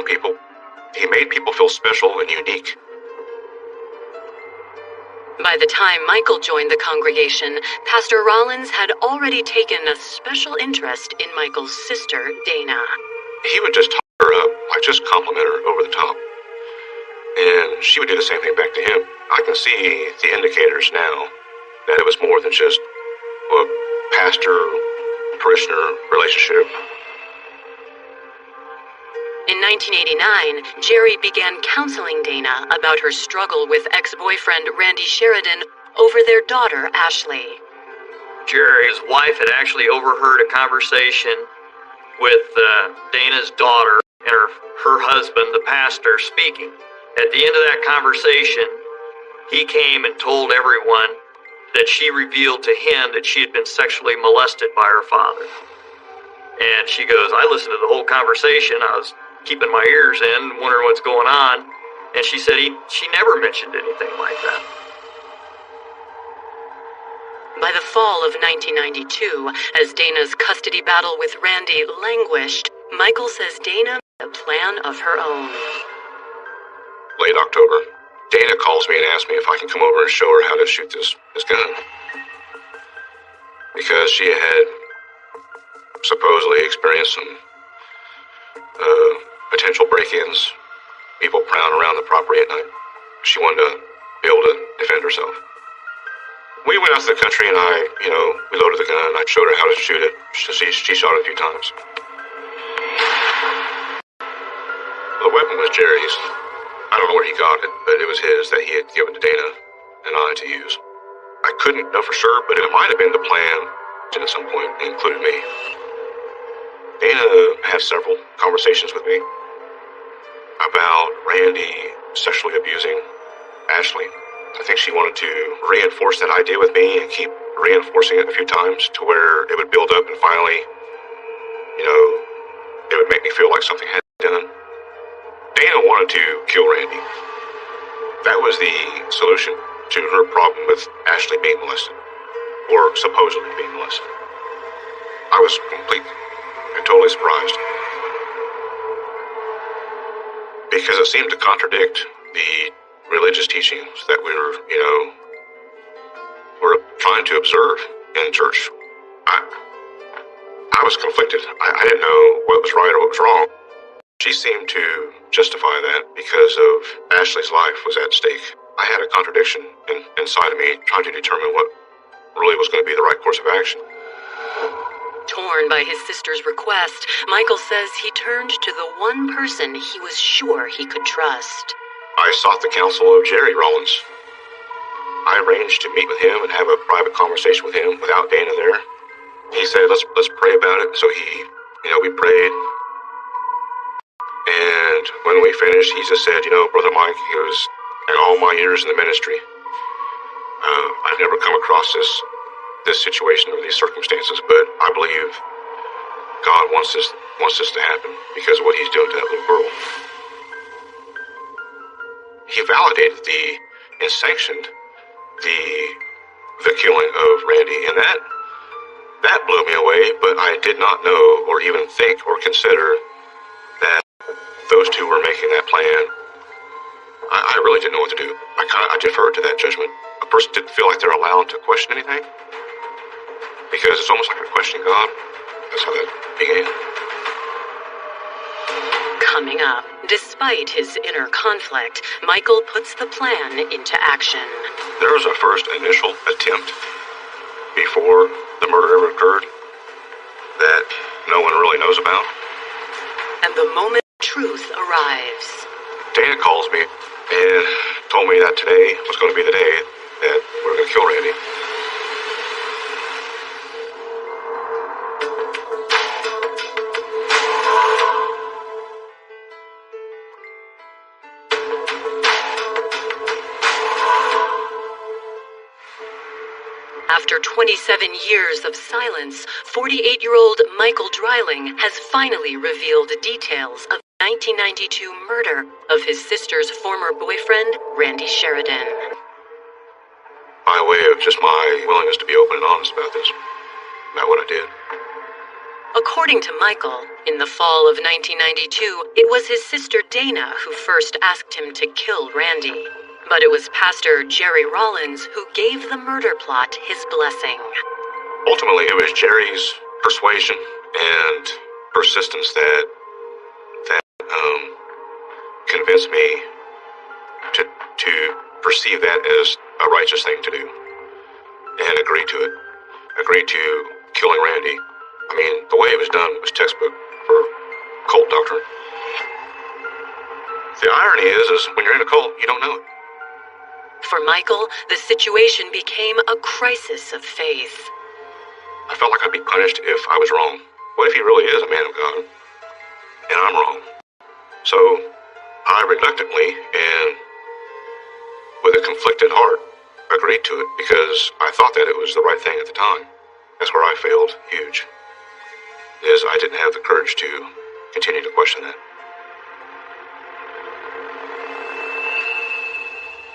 people. He made people feel special and unique. By the time Michael joined the congregation, Pastor Rawlings had already taken a special interest in Michael's sister, Dana. He would just talk her up, like just compliment her over the top. And she would do the same thing back to him. I can see the indicators now that it was more than just a pastor-parishioner relationship. In 1989, Jerry began counseling Dana about her struggle with ex-boyfriend Randy Sheridan over their daughter, Ashley. Jerry's wife had actually overheard a conversation with Dana's daughter and her husband, the pastor, speaking. At the end of that conversation, he came and told everyone that she revealed to him that she had been sexually molested by her father. And she goes, I listened to the whole conversation. I was keeping my ears in, wondering what's going on. And she said she never mentioned anything like that. By the fall of 1992, as Dana's custody battle with Randy languished, Michael says Dana made a plan of her own. Late October, Dana calls me and asks me if I can come over and show her how to shoot this gun. Because she had supposedly experienced some potential break-ins, people prowling around the property at night. She wanted to be able to defend herself. We went out to the country and we loaded the gun. I showed her how to shoot it. She shot it a few times. The weapon was Jerry's. I don't know where he got it, but it was his that he had given to Dana and I to use. I couldn't know for sure, but it might have been the plan at some point, including me. Dana had several conversations with me about Randy sexually abusing Ashley. I think she wanted to reinforce that idea with me and keep reinforcing it a few times to where it would build up and finally, it would make me feel like something had been done. Dana wanted to kill Randy. That was the solution to her problem with Ashley being molested, or supposedly being molested. I was completely and totally surprised, because it seemed to contradict the religious teachings that we were trying to observe in church. I was conflicted. I didn't know what was right or what was wrong. She seemed to justify that because of Ashley's life was at stake. I had a contradiction inside of me trying to determine what really was going to be the right course of action. Torn by his sister's request, Michael says he turned to the one person he was sure he could trust. I sought the counsel of Jerry Rollins. I arranged to meet with him and have a private conversation with him without Dana there. He said, let's pray about it. So we prayed. And when we finished, he just said, Brother Mike, he was in all my years in the ministry, I've never come across this situation or these circumstances, but I believe God wants this to happen because of what he's doing to that little girl. He validated and sanctioned the killing of Randy, and that blew me away, but I did not know or even think or consider that those two were making that plan. I really didn't know what to do. I deferred to that judgment. A person didn't feel like they're allowed to question anything, because it's almost like a questioning God. That's how that began. Coming up, despite his inner conflict, Michael puts the plan into action. There was a first initial attempt before the murder ever occurred that no one really knows about. And the moment truth arrives. Dana calls me and told me that today was going to be the day that we were going to kill Randy. After 27 years of silence, 48-year-old Michael Dreiling has finally revealed details of the 1992 murder of his sister's former boyfriend, Randy Sheridan. By way of just my willingness to be open and honest about this, about what I did. According to Michael, in the fall of 1992, it was his sister Dana who first asked him to kill Randy. But it was Pastor Jerry Rollins who gave the murder plot his blessing. Ultimately, it was Jerry's persuasion and persistence that convince me to perceive that as a righteous thing to do and agree to it. Agree to killing Randy. I mean, the way it was done was textbook for cult doctrine. The irony is when you're in a cult, you don't know it. For Michael, the situation became a crisis of faith. I felt like I'd be punished if I was wrong. What if he really is a man of God? And I'm wrong. So, I reluctantly and with a conflicted heart agreed to it because I thought that it was the right thing at the time. That's where I failed huge. Is I didn't have the courage to continue to question that.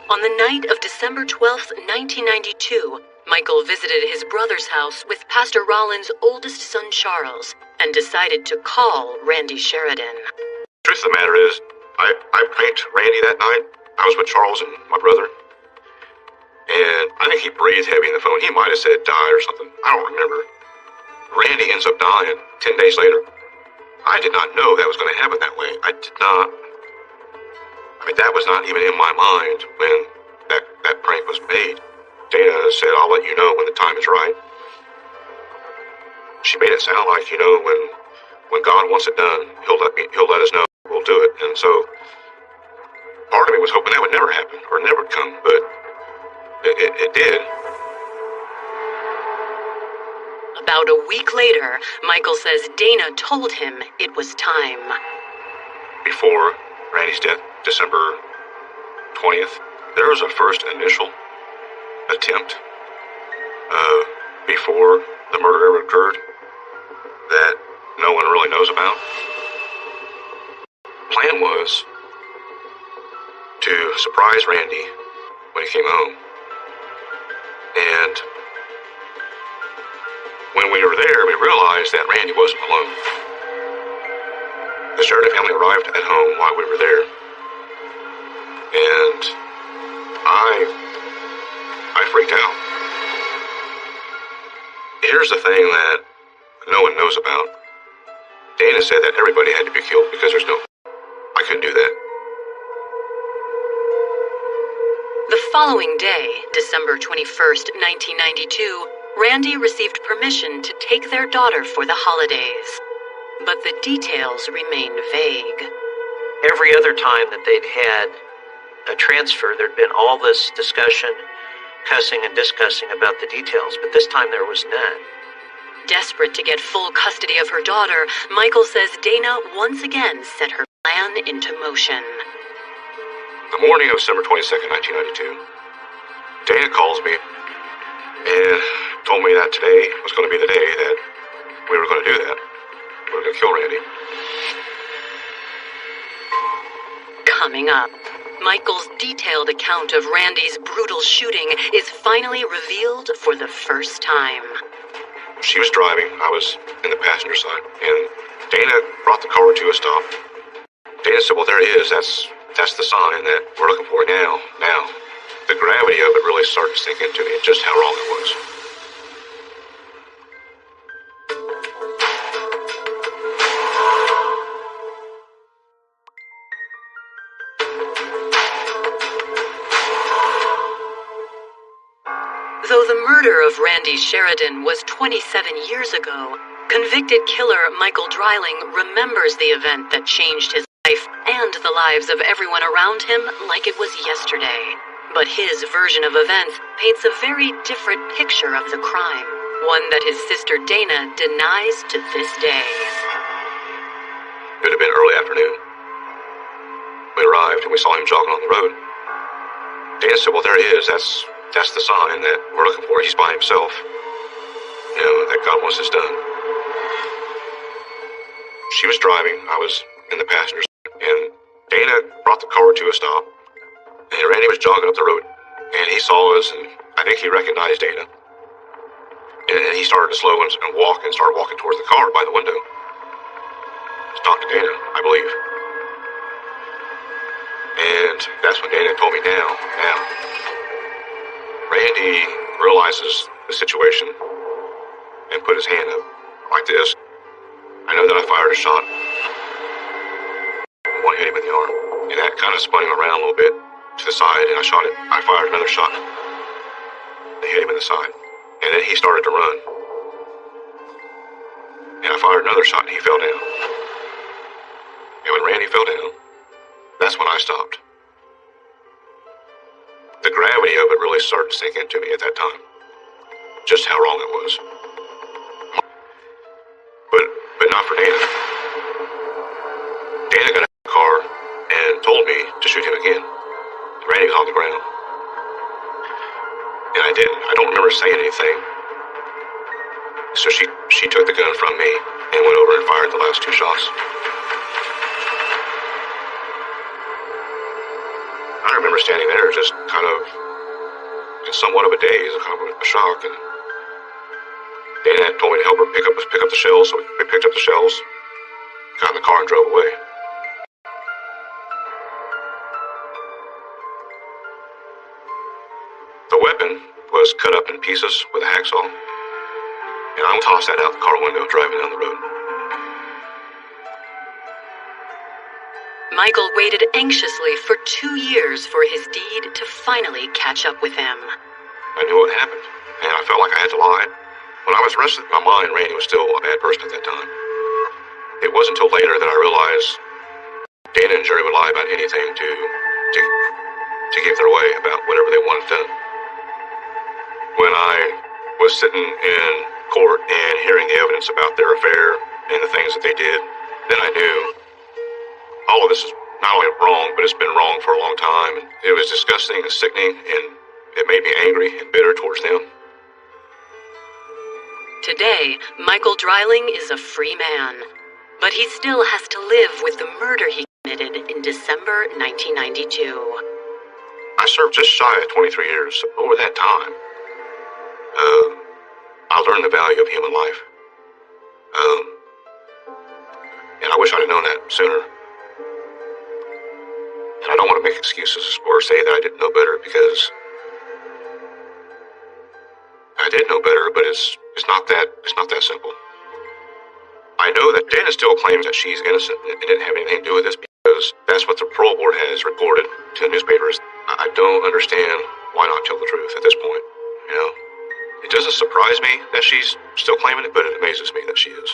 On the night of December 12th, 1992, Michael visited his brother's house with Pastor Rollins' oldest son, Charles, and decided to call Randy Sheridan. The truth of the matter is, I pranked Randy that night. I was with Charles and my brother. And I think he breathed heavy in the phone. He might have said die or something. I don't remember. Randy ends up dying 10 days later. I did not know that was going to happen that way. I did not. I mean, that was not even in my mind when that prank was made. Dana said, I'll let you know when the time is right. She made it sound like, when God wants it done, he'll let us know. We'll do it. And so part of me was hoping that would never happen or never come, but it did. About a week later, Michael says Dana told him it was time. Before Randy's death, December 20th, there was a first initial attempt before the murder occurred that no one really knows about. Plan was to surprise Randy when he came home. And when we were there, we realized that Randy wasn't alone. The Sheridan family arrived at home while we were there. And I freaked out. Here's the thing that no one knows about. Dana said that everybody had to be killed because I couldn't do that. The following day, December 21st, 1992, Randy received permission to take their daughter for the holidays. But the details remained vague. Every other time that they'd had a transfer, there'd been all this discussion, cussing and discussing about the details, but this time there was none. Desperate to get full custody of her daughter, Michael says Dana once again set her plan into motion. The morning of December 22nd, 1992, Dana calls me and told me that today was going to be the day that we were going to do that. We were going to kill Randy. Coming up, Michael's detailed account of Randy's brutal shooting is finally revealed for the first time. She was driving. I was in the passenger side, and Dana brought the car to a stop. Dana said, well, there it is. That's the sign that we're looking for now. Now, the gravity of it really started to sink into me, just how wrong it was. Though the murder of Randy Sheridan was 27 years ago, convicted killer Michael Dreiling remembers the event that changed his life and the lives of everyone around him like it was yesterday. But his version of events paints a very different picture of the crime, one that his sister Dana denies to this day. It had been early afternoon. We arrived and we saw him jogging on the road. Dana said, well, there he is. That's the sign that we're looking for. He's by himself. That God wants this done. She was driving. I was in the passenger seat. And Dana brought the car to a stop. And Randy was jogging up the road. And he saw us, and I think he recognized Dana. And he started to slow and walk and started walking towards the car by the window. Talked to Dana, I believe. And that's when Dana told me now. Randy realizes the situation and put his hand up like this. I know that I fired a shot. kind of spun him around a little bit to the side, and I fired another shot. I hit him in the side. And then he started to run. And I fired another shot, and he fell down. And when Randy fell down, that's when I stopped. The gravity of it really started to sink into me at that time. Just how wrong it was. But not for Dana. Dana got out of the car and told me to shoot him again. Randy was on the ground. And I didn't. I don't remember saying anything. So she took the gun from me and went over and fired the last two shots. I remember standing there just kind of in somewhat of a daze, kind of a shock. And Dana had told me to help her pick up the shells, so we picked up the shells, got in the car and drove away. The weapon was cut up in pieces with a hacksaw, and I tossed that out the car window driving down the road. Michael waited anxiously for 2 years for his deed to finally catch up with him. I knew what happened, and I felt like I had to lie. When I was arrested, my mind, Randy was still a bad person at that time. It wasn't until later that I realized Dana and Jerry would lie about anything to give their way about whatever they wanted done. When I was sitting in court and hearing the evidence about their affair and the things that they did, then I knew all of this is not only wrong, but it's been wrong for a long time. And it was disgusting and sickening, and it made me angry and bitter towards them. Today, Michael Dreiling is a free man, but he still has to live with the murder he committed in December 1992. I served just shy of 23 years. Over that time, I learned the value of human life. And I wish I'd have known that sooner. And I don't want to make excuses or say that I didn't know better, because I did know better, but it's not that simple. I know that Dana still claims that she's innocent and didn't have anything to do with this, because that's what the parole board has reported to the newspapers. I don't understand why not tell the truth at this point, you know? It doesn't surprise me that she's still claiming it, but it amazes me that she is.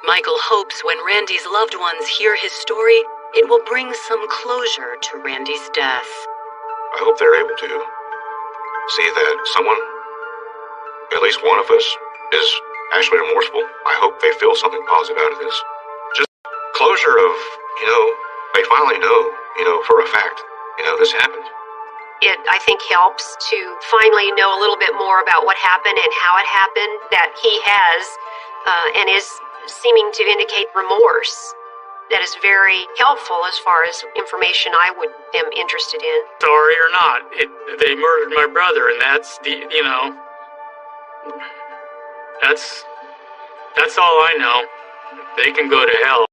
Michael hopes when Randy's loved ones hear his story, it will bring some closure to Randy's death. I hope they're able to see that someone, at least one of us, is actually remorseful. I hope they feel something positive out of this. Just closure of, they finally know, for a fact, this happened. It, I think, helps to finally know a little bit more about what happened and how it happened, that he has and is seeming to indicate remorse. That is very helpful as far as information I am interested in. Sorry or not, they murdered my brother, and that's that's all I know. They can go to hell.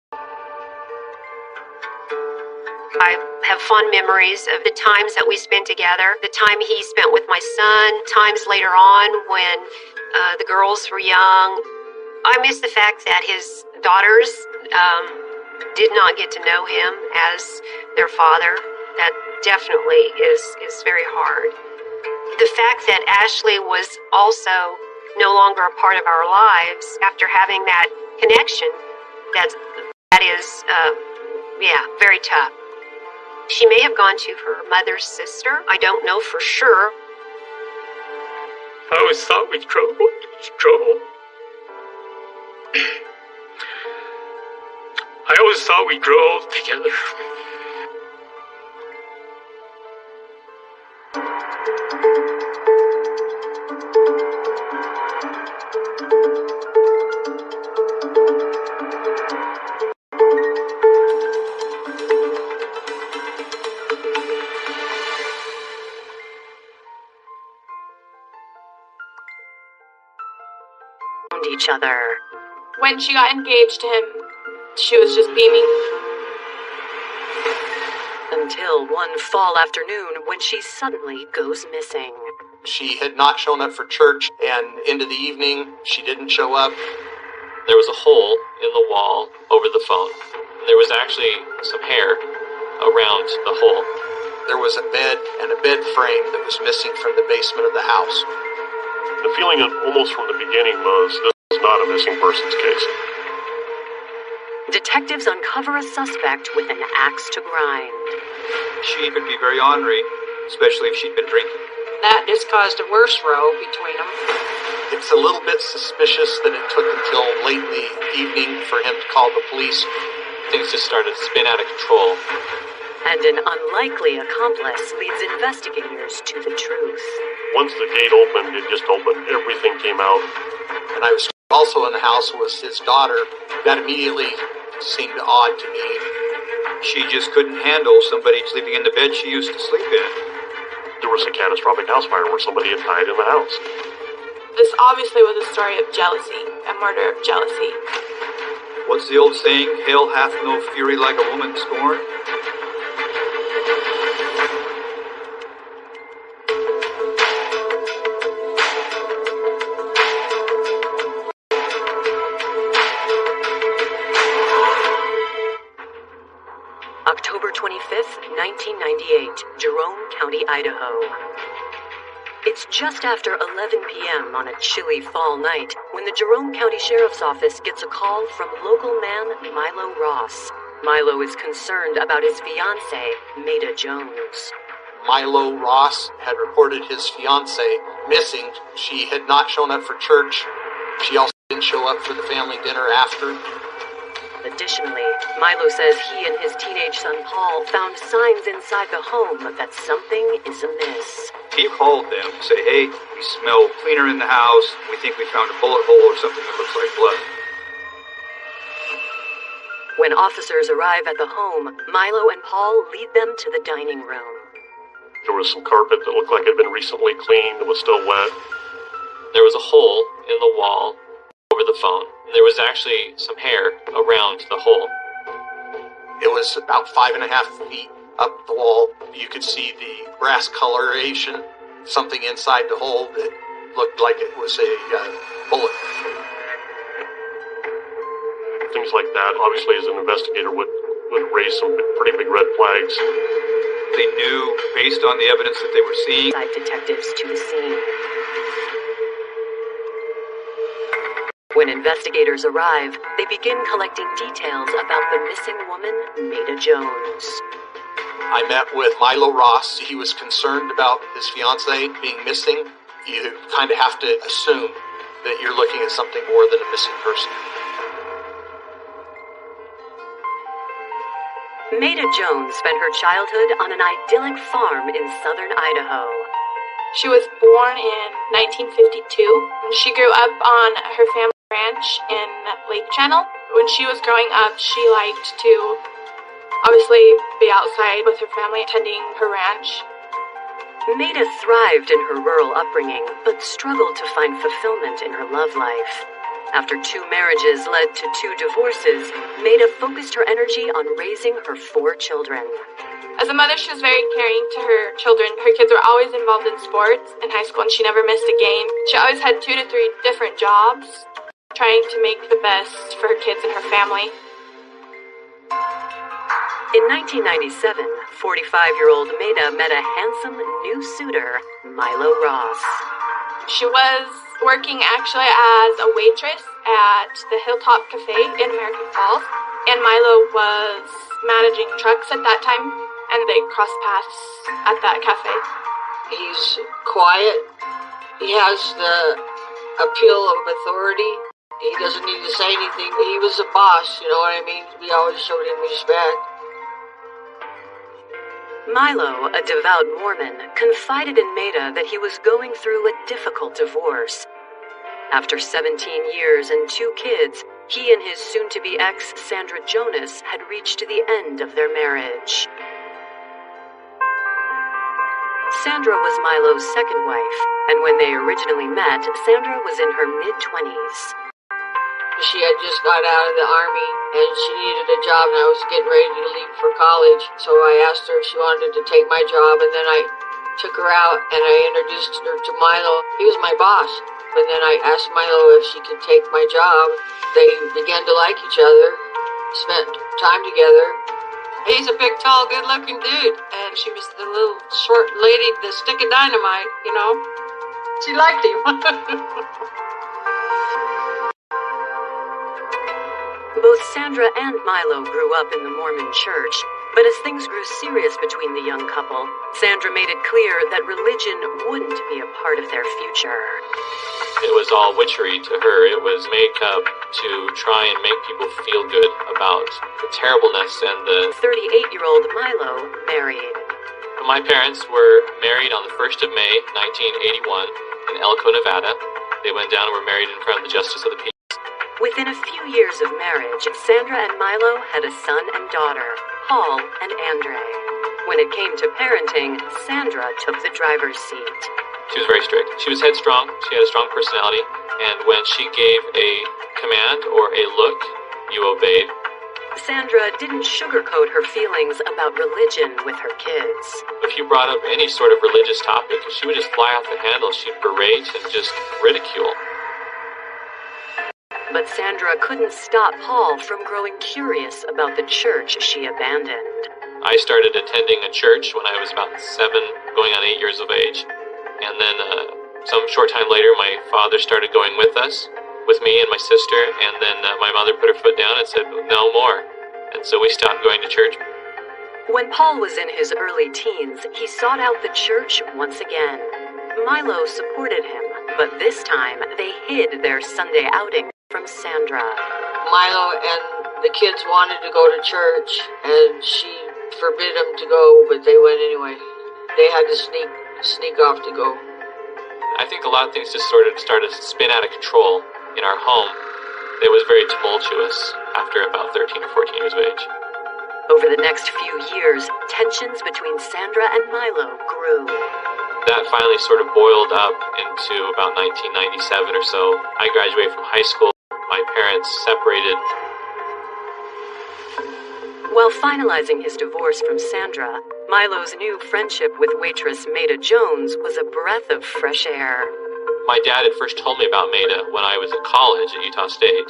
I have fond memories of the times that we spent together, the time he spent with my son, times later on when the girls were young. I miss the fact that his daughters did not get to know him as their father. That definitely is very hard. The fact that Ashley was also no longer a part of our lives after having that connection, that is, very tough. She may have gone to her mother's sister. I don't know for sure. I always thought we'd trouble. I always thought we'd grow old together. Each other. When she got engaged to him, she was just beaming. Until one fall afternoon when she suddenly goes missing. She had not shown up for church, and into the evening, she didn't show up. There was a hole in the wall over the phone. There was actually some hair around the hole. There was a bed and a bed frame that was missing from the basement of the house. The feeling almost from the beginning was this is not a missing persons case. Detectives uncover a suspect with an axe to grind. She could be very ornery, especially if she'd been drinking. That just caused a worse row between them. It's a little bit suspicious that it took until late in the evening for him to call the police. Things just started to spin out of control. And an unlikely accomplice leads investigators to the truth. Once the gate opened, it just opened. Everything came out. And I was also in the house was his daughter. That immediately seemed odd to me. She just couldn't handle somebody sleeping in the bed she used to sleep in. There was a catastrophic house fire where somebody had died in the house. This obviously was a story of jealousy, a murder of jealousy. What's the old saying? Hell hath no fury like a woman scorned? October 25th, 1998, Jerome County, Idaho. It's just after 11 p.m. on a chilly fall night when the Jerome County Sheriff's Office gets a call from local man Milo Ross. Milo is concerned about his fiancée, Maida Jones. Milo Ross had reported his fiancée missing. She had not shown up for church. She also didn't show up for the family dinner after. Additionally, Milo says he and his teenage son Paul found signs inside the home that something is amiss. He called them to say, hey, we smell cleaner in the house. We think we found a bullet hole or something that looks like blood. When officers arrive at the home, Milo and Paul lead them to the dining room. There was some carpet that looked like it had been recently cleaned that was still wet. There was a hole in the wall over the phone. There was actually some hair around the hole. It was about 5.5 feet up the wall. You could see the brass coloration, something inside the hole that looked like it was a bullet. Things like that, obviously, as an investigator, would raise some pretty big red flags. They knew, based on the evidence that they were seeing, Detectives to the scene. When investigators arrive, they begin collecting details about the missing woman, Maida Jones. I met with Milo Ross. He was concerned about his fiancée being missing. You kind of have to assume that you're looking at something more than a missing person. Maida Jones spent her childhood on an idyllic farm in southern Idaho. She was born in 1952. She grew up on her family ranch in Lake Channel. When she was growing up, she liked to obviously be outside with her family, attending her ranch. Maida thrived in her rural upbringing, but struggled to find fulfillment in her love life. After 2 marriages led to 2 divorces, Maida focused her energy on raising her 4 children. As a mother, she was very caring to her children. Her kids were always involved in sports in high school, and she never missed a game. She always had 2 to 3 different jobs, trying to make the best for her kids and her family. In 1997, 45-year-old Maida met a handsome new suitor, Milo Ross. She was working actually as a waitress at the Hilltop Cafe in American Falls, and Milo was managing trucks at that time, and they crossed paths at that cafe. He's quiet. He has the appeal of authority. He doesn't need to say anything. He was a boss, you know what I mean? We always showed him respect. Milo, a devout Mormon, confided in Maida that he was going through a difficult divorce. After 17 years and 2 kids, he and his soon-to-be ex, Sandra Jonas, had reached the end of their marriage. Sandra was Milo's second wife, and when they originally met, Sandra was in her mid-20s. She had just got out of the Army, and she needed a job, and I was getting ready to leave for college. So I asked her if she wanted to take my job, and then I took her out, and I introduced her to Milo. He was my boss. And then I asked Milo if she could take my job. They began to like each other. spent time together. He's a big, tall, good-looking dude, and she was the little short lady, the stick of dynamite, you know? She liked him. Both Sandra and Milo grew up in the Mormon church, but as things grew serious between the young couple, Sandra made it clear that religion wouldn't be a part of their future. It was all witchery to her. It was makeup to try and make people feel good about the terribleness and the... 38-year-old Milo married. My parents were married on the 1st of May, 1981, in Elko, Nevada. They went down and were married in front of the Justice of the Peace. Within a few years of marriage, Sandra and Milo had a son and daughter, Paul and Andre. When it came to parenting, Sandra took the driver's seat. She was very strict. She was headstrong. She had a strong personality. And when she gave a command or a look, you obeyed. Sandra didn't sugarcoat her feelings about religion with her kids. If you brought up any sort of religious topic, she would just fly off the handle. She'd berate and just ridicule. But Sandra couldn't stop Paul from growing curious about the church she abandoned. I started attending a church when I was about 7, going on 8 years of age. And then some short time later, my father started going with us, with me and my sister, and then my mother put her foot down and said, no more. And so we stopped going to church. When Paul was in his early teens, he sought out the church once again. Milo supported him, but this time they hid their Sunday outing from Sandra. Milo and the kids wanted to go to church, and she forbid them to go, but they went anyway. They had to sneak off to go. I think a lot of things just sort of started to spin out of control in our home. It was very tumultuous after about 13 or 14 years of age. Over the next few years, tensions between Sandra and Milo grew. That finally sort of boiled up into about 1997 or so. I graduated from high school. My parents separated. While finalizing his divorce from Sandra, Milo's new friendship with waitress Maida Jones was a breath of fresh air. My dad had first told me about Maida when I was at college at Utah State.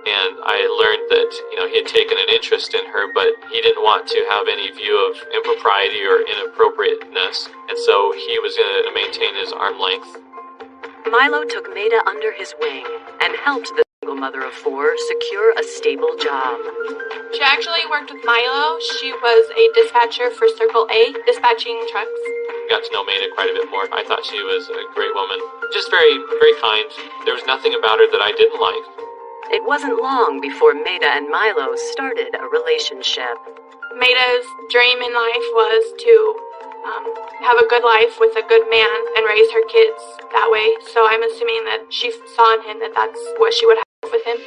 And I learned that, he had taken an interest in her, but he didn't want to have any view of impropriety or inappropriateness. And so he was going to maintain his arm length. Milo took Maida under his wing and helped the single mother of 4 secure a stable job. She actually worked with Milo. She was a dispatcher for Circle A, dispatching trucks. Got to know Maida quite a bit more. I thought she was a great woman. Just very, very kind. There was nothing about her that I didn't like. It wasn't long before Maida and Milo started a relationship. Maida's dream in life was to have a good life with a good man and raise her kids that way. So I'm assuming that she saw in him that that's what she would have with him.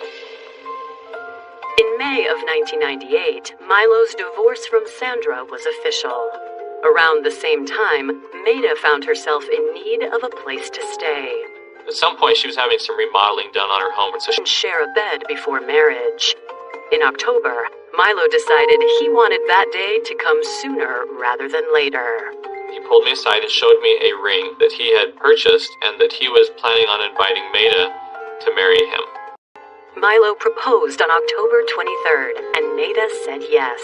In May of 1998, Milo's divorce from Sandra was official. Around the same time, Maida found herself in need of a place to stay. At some point, she was having some remodeling done on her home, and so she share a bed before marriage. In October, Milo decided he wanted that day to come sooner rather than later. He pulled me aside and showed me a ring that he had purchased and that he was planning on inviting Maida to marry him. Milo proposed on October 23rd, and Maida said yes.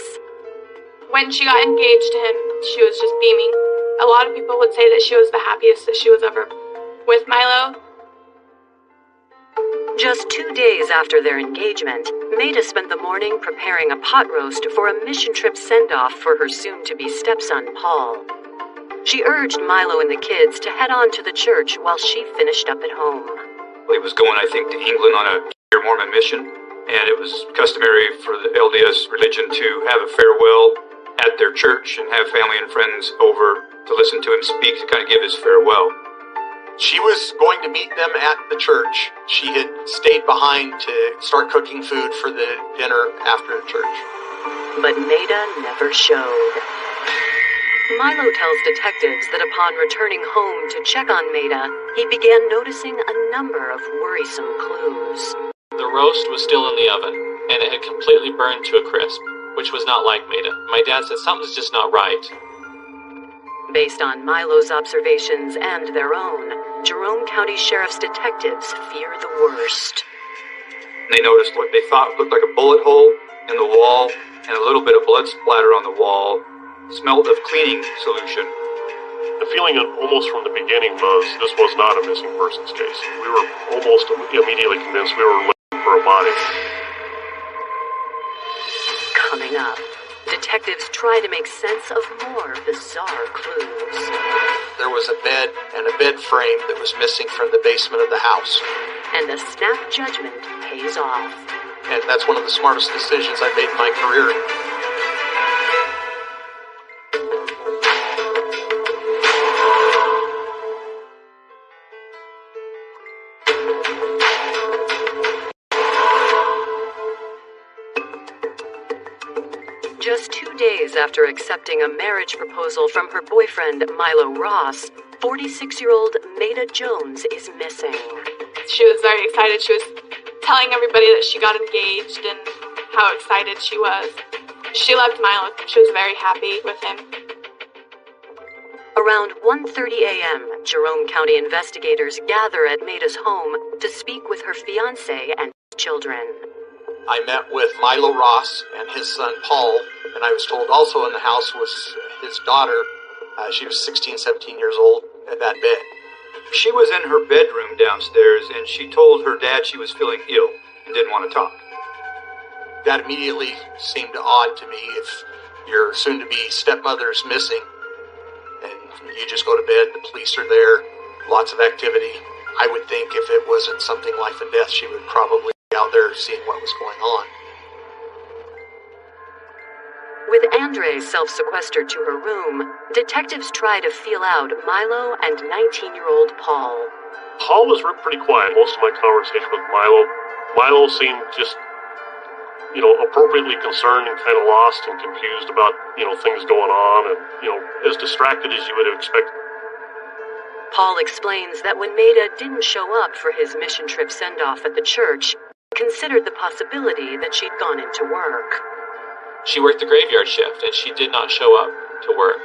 When she got engaged to him, she was just beaming. A lot of people would say that she was the happiest that she was ever with Milo. Just 2 days after their engagement, Maida spent the morning preparing a pot roast for a mission trip send-off for her soon-to-be stepson, Paul. She urged Milo and the kids to head on to the church while she finished up at home. He was going, I think, to England on a Mormon mission, and it was customary for the LDS religion to have a farewell at their church and have family and friends over to listen to him speak, to kind of give his farewell. She was going to meet them at the church. She had stayed behind to start cooking food for the dinner after the church. But Maida never showed. Milo tells detectives that upon returning home to check on Maida, he began noticing a number of worrisome clues. The roast was still in the oven, and it had completely burned to a crisp, which was not like Maida. My dad said something's just not right. Based on Milo's observations and their own, Jerome County Sheriff's detectives fear the worst. They noticed what they thought looked like a bullet hole in the wall and a little bit of blood splatter on the wall. Smelled of cleaning solution. The feeling almost from the beginning was this was not a missing persons case. We were almost immediately convinced we were looking for a body. Coming up, detectives try to make sense of more bizarre clues. There was a bed and a bed frame that was missing from the basement of the house. And the snap judgment pays off. And that's one of the smartest decisions I've made in my career. Just 2 days after accepting a marriage proposal from her boyfriend, Milo Ross, 46-year-old Maida Jones is missing. She was very excited. She was telling everybody that she got engaged and how excited she was. She loved Milo. She was very happy with him. Around 1:30 a.m., Jerome County investigators gather at Maida's home to speak with her fiancé and children. I met with Milo Ross and his son Paul, and I was told also in the house was his daughter. She was 16, 17 years old at that bed. She was in her bedroom downstairs, and she told her dad she was feeling ill and didn't want to talk. That immediately seemed odd to me. If your soon-to-be stepmother's missing and you just go to bed, the police are there, lots of activity, I would think if it wasn't something life and death, she would probably be out there seeing what was going on. With Andre self-sequestered to her room, detectives try to feel out Milo and 19-year-old Paul. Paul was pretty quiet. Most of my conversation with Milo seemed just, appropriately concerned and kind of lost and confused about, things going on and, as distracted as you would have expected. Paul explains that when Maida didn't show up for his mission trip send-off at the church, considered the possibility that she'd gone into work. She worked the graveyard shift, and she did not show up to work.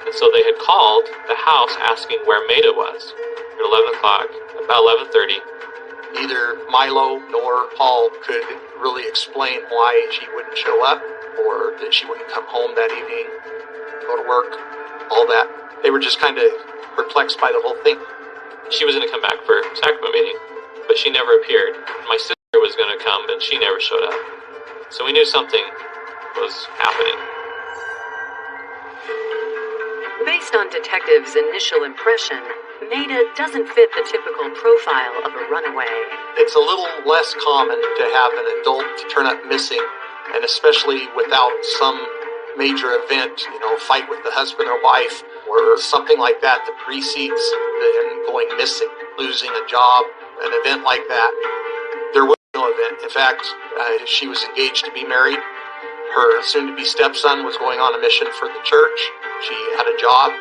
And so they had called the house asking where Maida was. At 11 o'clock, about 11:30. Neither Milo nor Paul could really explain why she wouldn't show up, or that she wouldn't come home that evening, go to work, all that. They were just kind of perplexed by the whole thing. She was going to come back for sacrament meeting, but she never appeared. My sister was going to come, and she never showed up. So we knew something was happening. Based on detectives' initial impression, Maida doesn't fit the typical profile of a runaway. It's a little less common to have an adult turn up missing, and especially without some major event, fight with the husband or wife, or something like that that precedes them going missing, losing a job, an event like that. There was no event. In fact, she was engaged to be married. Her soon-to-be stepson was going on a mission for the church. She had a job.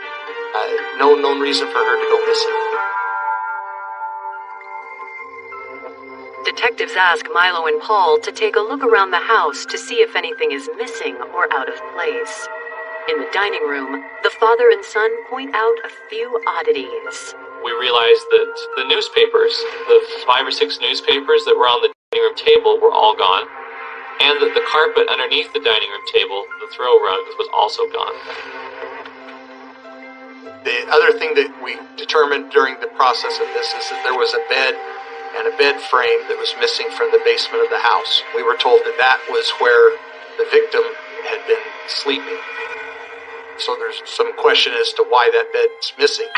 No known reason for her to go missing. Detectives ask Milo and Paul to take a look around the house to see if anything is missing or out of place. In the dining room, the father and son point out a few oddities. We realized that the newspapers, the 5 or 6 newspapers that were on the dining room table, were all gone. And that the carpet underneath the dining room table, the throw rug, was also gone. The other thing that we determined during the process of this is that there was a bed and a bed frame that was missing from the basement of the house. We were told that that was where the victim had been sleeping. So there's some question as to why that bed's missing.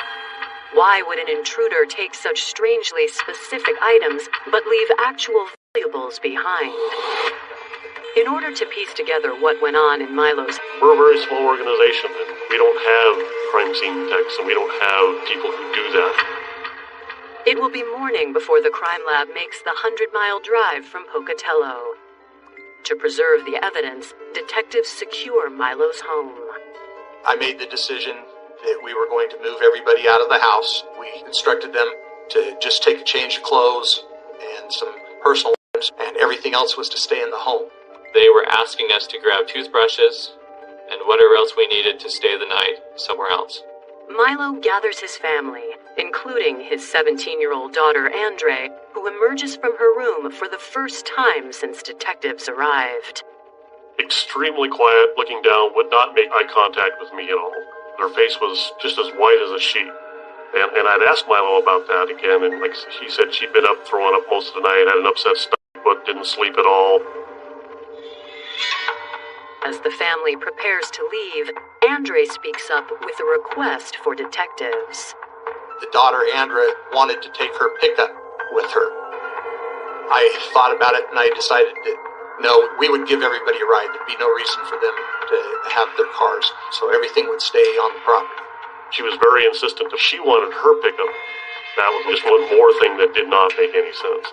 Why would an intruder take such strangely specific items but leave actual valuables behind? In order to piece together what went on in Milo's... We're a very small organization, and we don't have crime scene techs, and we don't have people who do that. It will be morning before the crime lab makes the 100-mile drive from Pocatello. To preserve the evidence, detectives secure Milo's home. I made the decision that we were going to move everybody out of the house. We instructed them to just take a change of clothes and some personal items, and everything else was to stay in the home. They were asking us to grab toothbrushes and whatever else we needed to stay the night somewhere else. Milo gathers his family, including his 17-year-old daughter, Andre, who emerges from her room for the first time since detectives arrived. extremely quiet, looking down, would not make eye contact with me at all. Her face was just as white as a sheet. And I'd asked Milo about that again, and like he said, she'd been up throwing up most of the night, had an upset stomach, but didn't sleep at all. As the family prepares to leave, Andre speaks up with a request for detectives. The daughter, Andra, wanted to take her pickup with her. I thought about it, and I decided that no, we would give everybody a ride. There'd be no reason for them to have their cars, so everything would stay on the property. She was very insistent that she wanted her pickup. That was just one more thing that did not make any sense.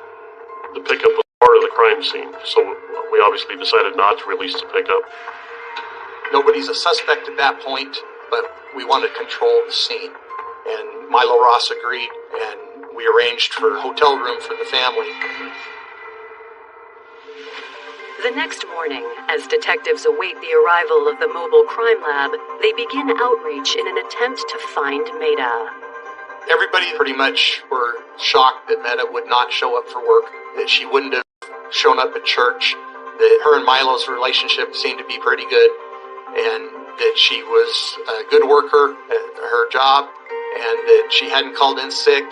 The pickup was part of the crime scene, so we obviously decided not to release the pickup. Nobody's a suspect at that point, but we wanted to control the scene. And Milo Ross agreed, and we arranged for a hotel room for the family. The next morning, as detectives await the arrival of the mobile crime lab, they begin outreach in an attempt to find Maida. Everybody pretty much were shocked that Meta would not show up for work, that she wouldn't have shown up at church, that her and Milo's relationship seemed to be pretty good, and that she was a good worker at her job, and that she hadn't called in sick,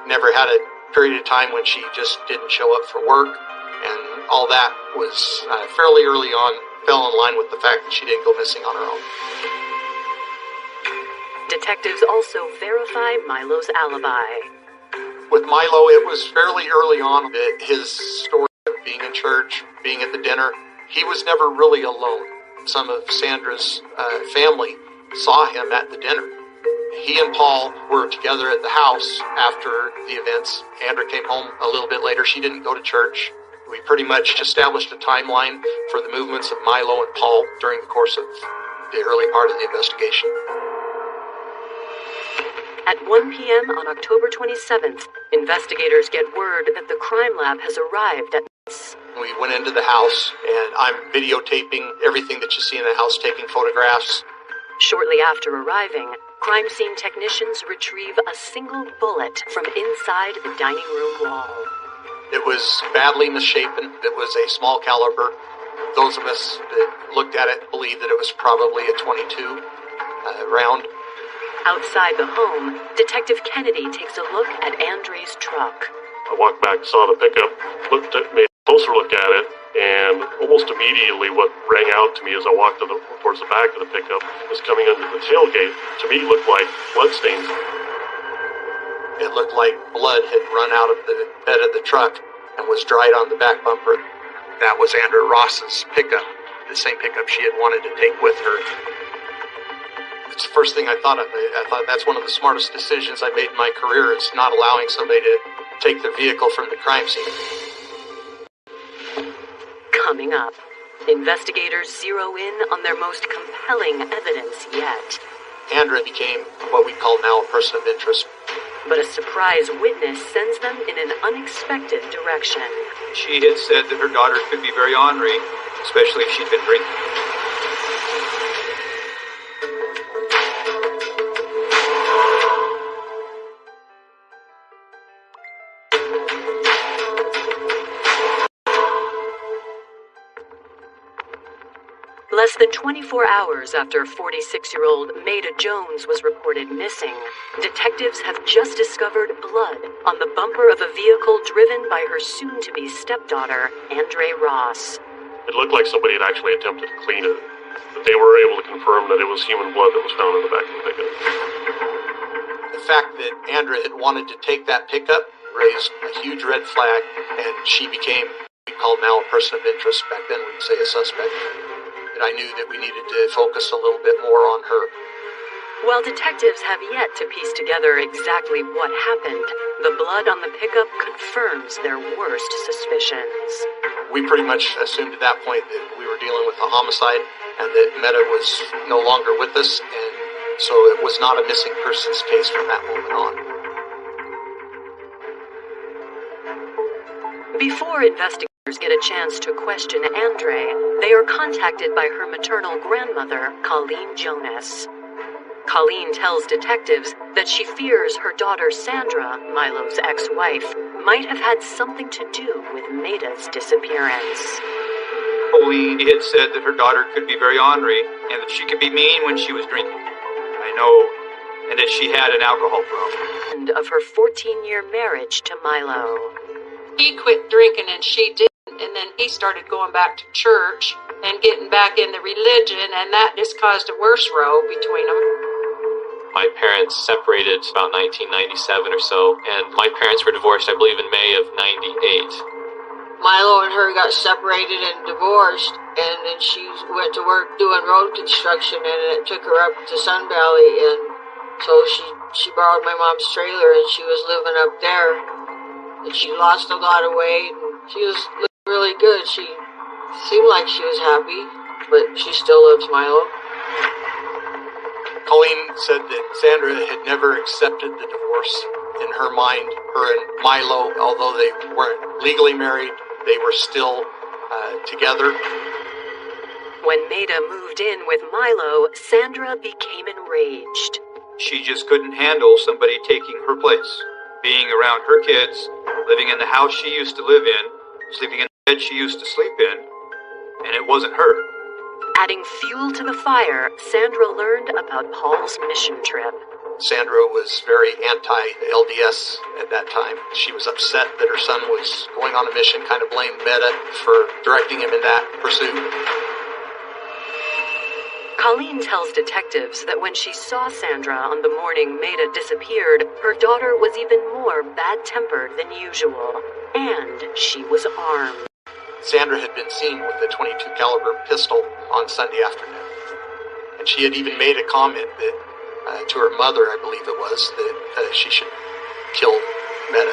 never had a period of time when she just didn't show up for work, and all that was fairly early on, fell in line with the fact that she didn't go missing on her own. Detectives also verify Milo's alibi. With Milo, it was fairly early on that his story of being in church, being at the dinner, he was never really alone. Some of Sandra's family saw him at the dinner. He and Paul were together at the house after the events. Andra came home a little bit later. She didn't go to church. We pretty much established a timeline for the movements of Milo and Paul during the course of the early part of the investigation. At 1 p.m. on October 27th, investigators get word that the crime lab has arrived at... We went into the house, and I'm videotaping everything that you see in the house, taking photographs. Shortly after arriving, crime scene technicians retrieve a single bullet from inside the dining room wall. It was badly misshapen. It was a small caliber. Those of us that looked at it believe that it was probably a .22 round. Outside the home, Detective Kennedy takes a look at Andre's truck. I walked back, saw the pickup, made a closer look at it, and almost immediately what rang out to me as I walked towards the back of the pickup was coming under the tailgate. To me, looked like bloodstains. It looked like blood had run out of the bed of the truck and was dried on the back bumper. That was Andra Ross's pickup, the same pickup she had wanted to take with her. It's the first thing I thought of. I thought that's one of the smartest decisions I made in my career, is not allowing somebody to take their vehicle from the crime scene. Coming up, investigators zero in on their most compelling evidence yet. Andra became what we call now a person of interest. But a surprise witness sends them in an unexpected direction. She had said that her daughter could be very ornery, especially if she'd been drinking. Less than 24 hours after 46-year-old Maida Jones was reported missing, detectives have just discovered blood on the bumper of a vehicle driven by her soon-to-be stepdaughter, Andre Ross. It looked like somebody had actually attempted to clean it, but they were able to confirm that it was human blood that was found in the back of the pickup. The fact that Andra had wanted to take that pickup raised a huge red flag, and she became what we call now a person of interest. Back then we'd say a suspect. And I knew that we needed to focus a little bit more on her. While detectives have yet to piece together exactly what happened, the blood on the pickup confirms their worst suspicions. We pretty much assumed at that point that we were dealing with a homicide and that Meta was no longer with us, and so it was not a missing persons case from that moment on. Before investigators get a chance to question Andre, they are contacted by her maternal grandmother, Colleen Jonas. Colleen tells detectives that she fears her daughter Sandra, Milo's ex-wife, might have had something to do with Maida's disappearance. Colleen had said that her daughter could be very ornery and that she could be mean when she was drinking. I know, and that she had an alcohol problem. And of her 14-year marriage to Milo. He quit drinking and she didn't, and then he started going back to church and getting back into religion, and that just caused a worse row between them. My parents separated about 1997 or so, and my parents were divorced, I believe, in May of 98. Milo and her got separated and divorced, and then she went to work doing road construction, and it took her up to Sun Valley, and so she borrowed my mom's trailer, and she was living up there, and she lost a lot of weight, and she was looking really good. She seemed like she was happy, but she still loves Milo. Colleen said that Sandra had never accepted the divorce. In her mind, her and Milo, although they weren't legally married, they were still together. When Maida moved in with Milo, Sandra became enraged. She just couldn't handle somebody taking her place. Being around her kids, living in the house she used to live in, sleeping in the bed she used to sleep in, and it wasn't her. Adding fuel to the fire, Sandra learned about Paul's mission trip. Sandra was very anti-LDS at that time. She was upset that her son was going on a mission, kind of blamed Meta for directing him in that pursuit. Colleen tells detectives that when she saw Sandra on the morning Maida disappeared, her daughter was even more bad-tempered than usual, and she was armed. Sandra had been seen with a .22 caliber pistol on Sunday afternoon, and she had even made a comment that to her mother, I believe it was, that she should kill Meta.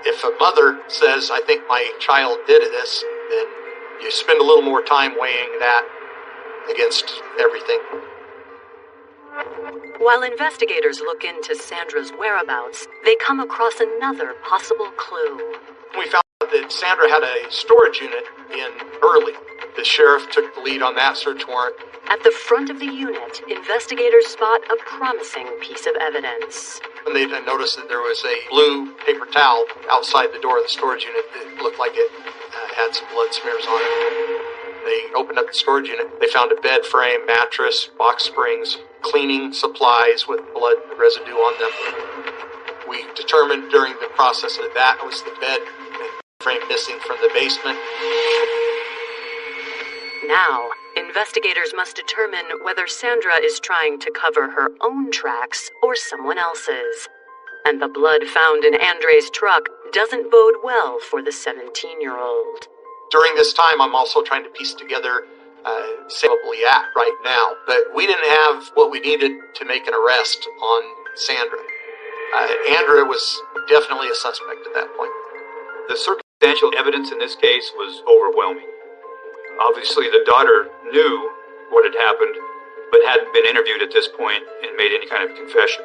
If a mother says, I think my child did this, then you spend a little more time weighing that against everything. While investigators look into Sandra's whereabouts, they come across another possible clue. We found out that Sandra had a storage unit in Burley. The sheriff took the lead on that search warrant. At the front of the unit, investigators spot a promising piece of evidence. And they noticed that there was a blue paper towel outside the door of the storage unit that looked like it had some blood smears on it. They opened up the storage unit. They found a bed frame, mattress, box springs, cleaning supplies with blood residue on them. We determined during the process of that was the bed frame missing from the basement. Now, investigators must determine whether Sandra is trying to cover her own tracks or someone else's. And the blood found in Andre's truck doesn't bode well for the 17-year-old. During this time, I'm also trying to piece together probably at right now, but we didn't have what we needed to make an arrest on Sandra. Andrea was definitely a suspect at that point. The circumstantial evidence in this case was overwhelming. Obviously, the daughter knew what had happened, but hadn't been interviewed at this point and made any kind of confession.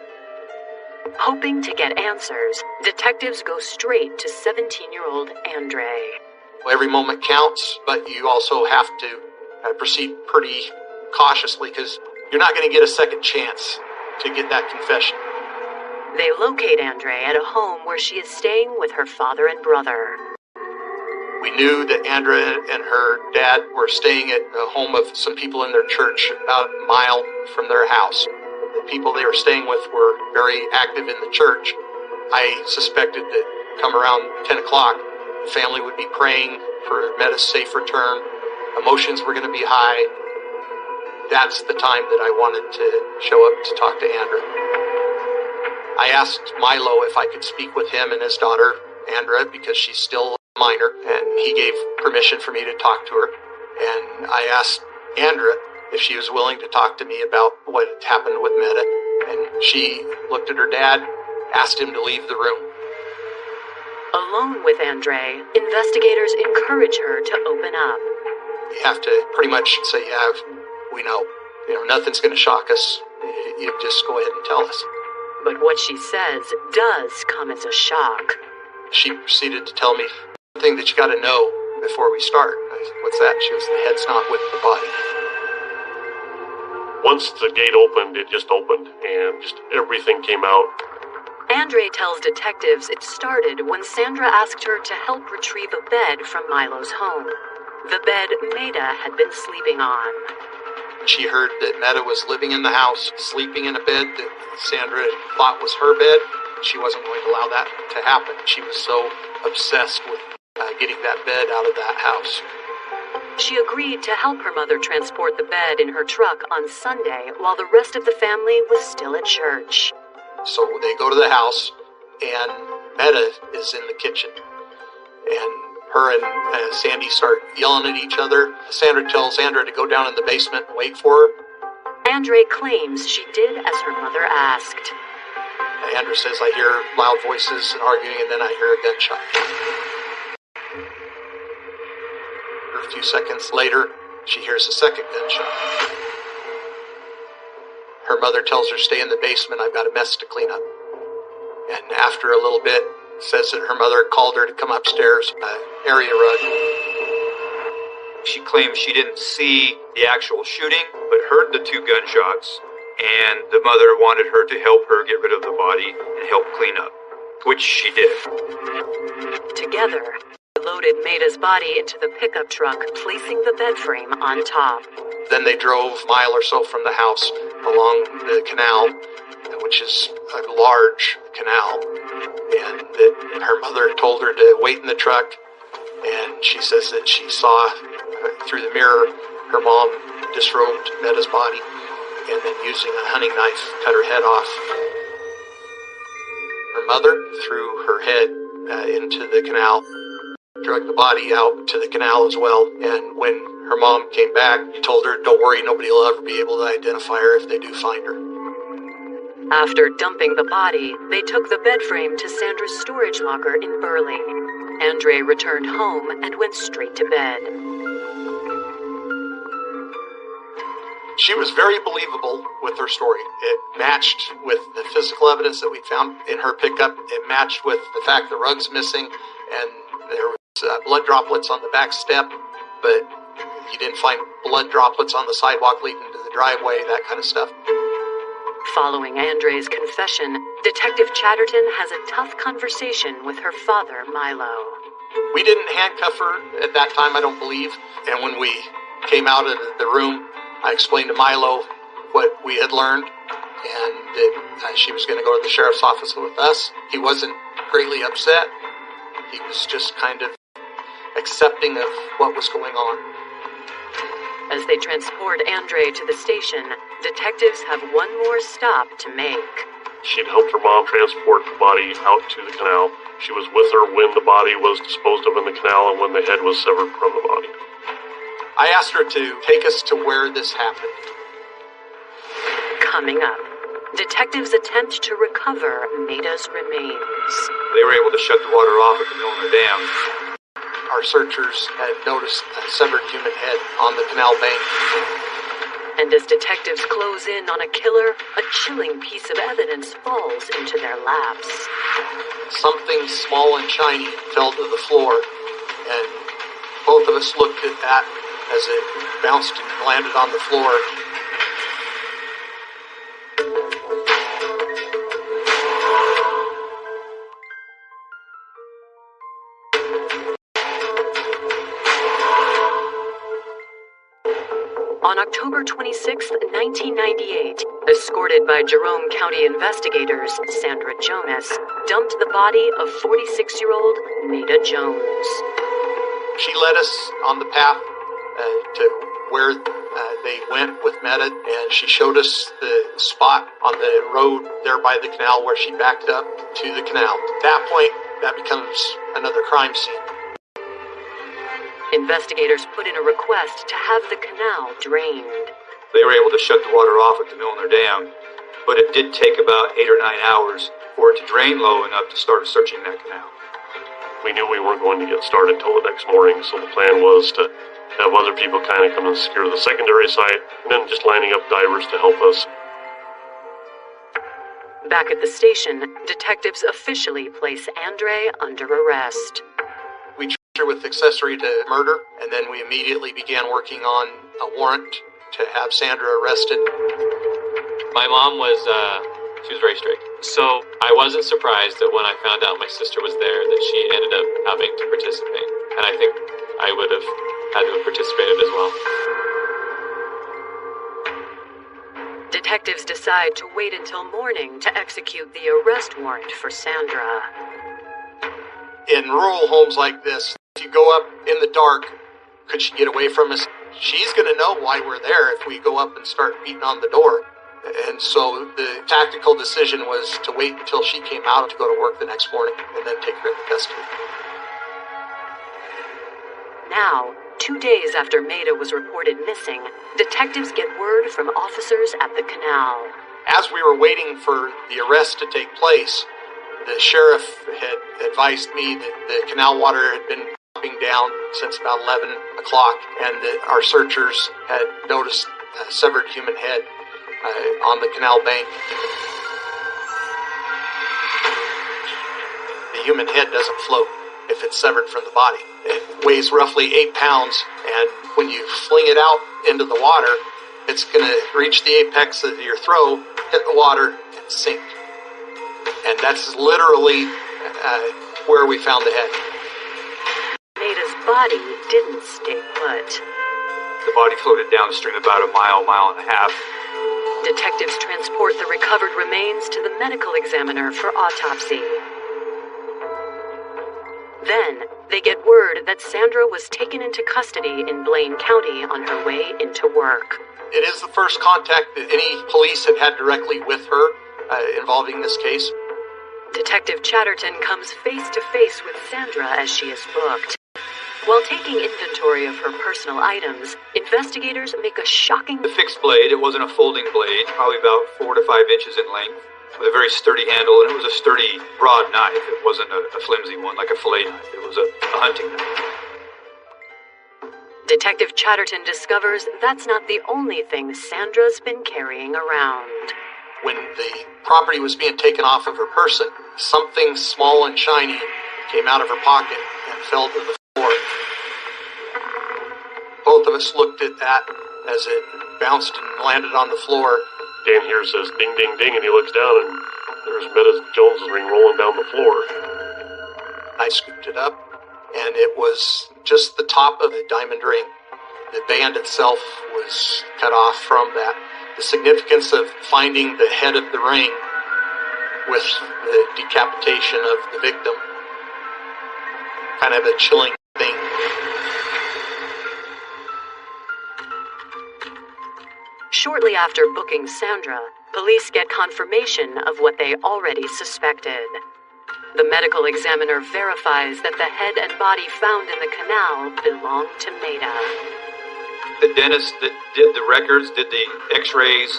Hoping to get answers, detectives go straight to 17-year-old Andre. Every moment counts, but you also have to proceed pretty cautiously because you're not going to get a second chance to get that confession. They locate Andre at a home where she is staying with her father and brother. We knew that Andrea and her dad were staying at the home of some people in their church about a mile from their house. The people they were staying with were very active in the church. I suspected that come around 10 o'clock, the family would be praying for Meta's safe return. Emotions were going to be high. That's the time that I wanted to show up to talk to Andrea. I asked Milo if I could speak with him and his daughter, Andrea, because she's still a minor, and he gave permission for me to talk to her. And I asked Andrea if she was willing to talk to me about what had happened with Meta, and she looked at her dad, asked him to leave the room. Alone with Andre, investigators encourage her to open up. You have to pretty much say, yeah, we know. Nothing's going to shock us. You just go ahead and tell us. But what she says does come as a shock. She proceeded to tell me something that you got to know before we start. I said, what's that? She was, the head's not with the body. Once the gate opened, it just opened, and just everything came out Andre tells detectives it started when Sandra asked her to help retrieve a bed from Milo's home. The bed Maida had been sleeping on. She heard that Meta was living in the house, sleeping in a bed that Sandra thought was her bed. She wasn't going to allow that to happen. She was so obsessed with getting that bed out of that house. She agreed to help her mother transport the bed in her truck on Sunday while the rest of the family was still at church. So they go to the house, and Meta is in the kitchen. And her and Sandy start yelling at each other. Sandra tells Sandra to go down in the basement and wait for her. Andre claims she did as her mother asked. Andrew says, I hear loud voices and arguing, and then I hear a gunshot. A few seconds later, she hears a second gunshot. Her mother tells her, stay in the basement, I've got a mess to clean up. And after a little bit, says that her mother called her to come upstairs, area rug. She claims she didn't see the actual shooting, but heard the two gunshots, and the mother wanted her to help her get rid of the body and help clean up, which she did. Together, they loaded Maida's body into the pickup truck, placing the bed frame on top. Then they drove a mile or so from the house along the canal, which is a large canal, and that her mother told her to wait in the truck, and she says that she saw through the mirror her mom disrobed Meta's body and then using a hunting knife cut her head off. Her mother threw her head into the canal, dragged the body out to the canal as well, and when her mom came back, she told her, don't worry, nobody will ever be able to identify her if they do find her. After dumping the body, they took the bed frame to Sandra's storage locker in Burley. Andre returned home and went straight to bed. She was very believable with her story. It matched with the physical evidence that we found in her pickup. It matched with the fact the rug's missing, and there was blood droplets on the back step, but you didn't find blood droplets on the sidewalk leading to the driveway, that kind of stuff. Following Andre's confession, Detective Chatterton has a tough conversation with her father, Milo. We didn't handcuff her at that time, I don't believe. And when we came out of the room, I explained to Milo what we had learned and that she was going to go to the sheriff's office with us. He wasn't greatly upset. He was just kind of accepting of what was going on. As they transport Andre to the station, detectives have one more stop to make. She'd helped her mom transport the body out to the canal. She was with her when the body was disposed of in the canal and when the head was severed from the body. I asked her to take us to where this happened. Coming up, detectives attempt to recover Maida's remains. They were able to shut the water off at the Milner Dam. Our searchers had noticed a severed human head on the canal bank. And as detectives close in on a killer, a chilling piece of evidence falls into their laps. Something small and shiny fell to the floor, and both of us looked at that as it bounced and landed on the floor. On October 26, 1998, escorted by Jerome County investigators, Sandra Jonas dumped the body of 46-year-old Maida Jones. She led us on the path to where they went with Meta, and she showed us the spot on the road there by the canal where she backed up to the canal. At that point, that becomes another crime scene. Investigators put in a request to have the canal drained. They were able to shut the water off at the Milner Dam, but it did take about 8 or 9 hours for it to drain low enough to start searching that canal. We knew we weren't going to get started till the next morning, so the plan was to have other people kind of come and secure the secondary site, and then just lining up divers to help us. Back at the station, detectives officially place Andre under arrest. We charged her with accessory to murder, and then we immediately began working on a warrant to have Sandra arrested. My mom was, she was very strict. So I wasn't surprised that when I found out my sister was there that she ended up having to participate. And I think I would have had to have participated as well. Detectives decide to wait until morning to execute the arrest warrant for Sandra. In rural homes like this, if you go up in the dark, could she get away from us? She's going to know why we're there if we go up and start beating on the door. And so the tactical decision was to wait until she came out to go to work the next morning and then take her into custody. Now, 2 days after Maida was reported missing, detectives get word from officers at the canal. As we were waiting for the arrest to take place, the sheriff had advised me that the canal water had been dropping down since about 11 o'clock and that our searchers had noticed a severed human head on the canal bank. The human head doesn't float if it's severed from the body. It weighs roughly 8 pounds, and when you fling it out into the water, it's going to reach the apex of your throw, hit the water, and sink. And that's literally where we found the head. Maida's body didn't stay put. The body floated downstream about a mile and a half. Detectives transport the recovered remains to the medical examiner for autopsy. Then, they get word that Sandra was taken into custody in Blaine County on her way into work. It is the first contact that any police have had directly with her involving this case. Detective Chatterton comes face to face with Sandra as she is booked. While taking inventory of her personal items, investigators make a shocking... The fixed blade, it wasn't a folding blade, probably about 4 to 5 inches in length, with a very sturdy handle, and it was a sturdy, broad knife. It wasn't a flimsy one, like a fillet knife. It was a hunting knife. Detective Chatterton discovers that's not the only thing Sandra's been carrying around. When the property was being taken off of her person, something small and shiny came out of her pocket and fell to the floor. Both of us looked at that as it bounced and landed on the floor. Dan here says ding, ding, ding, and he looks down and there's Meta Jones's ring rolling down the floor. I scooped it up, and it was just the top of a diamond ring. The band itself was cut off from that. The significance of finding the head of the ring with the decapitation of the victim, kind of a chilling thing. Shortly after booking Sandra, police get confirmation of what they already suspected. The medical examiner verifies that the head and body found in the canal belong to Maida. The dentist that did the records, did the x-rays,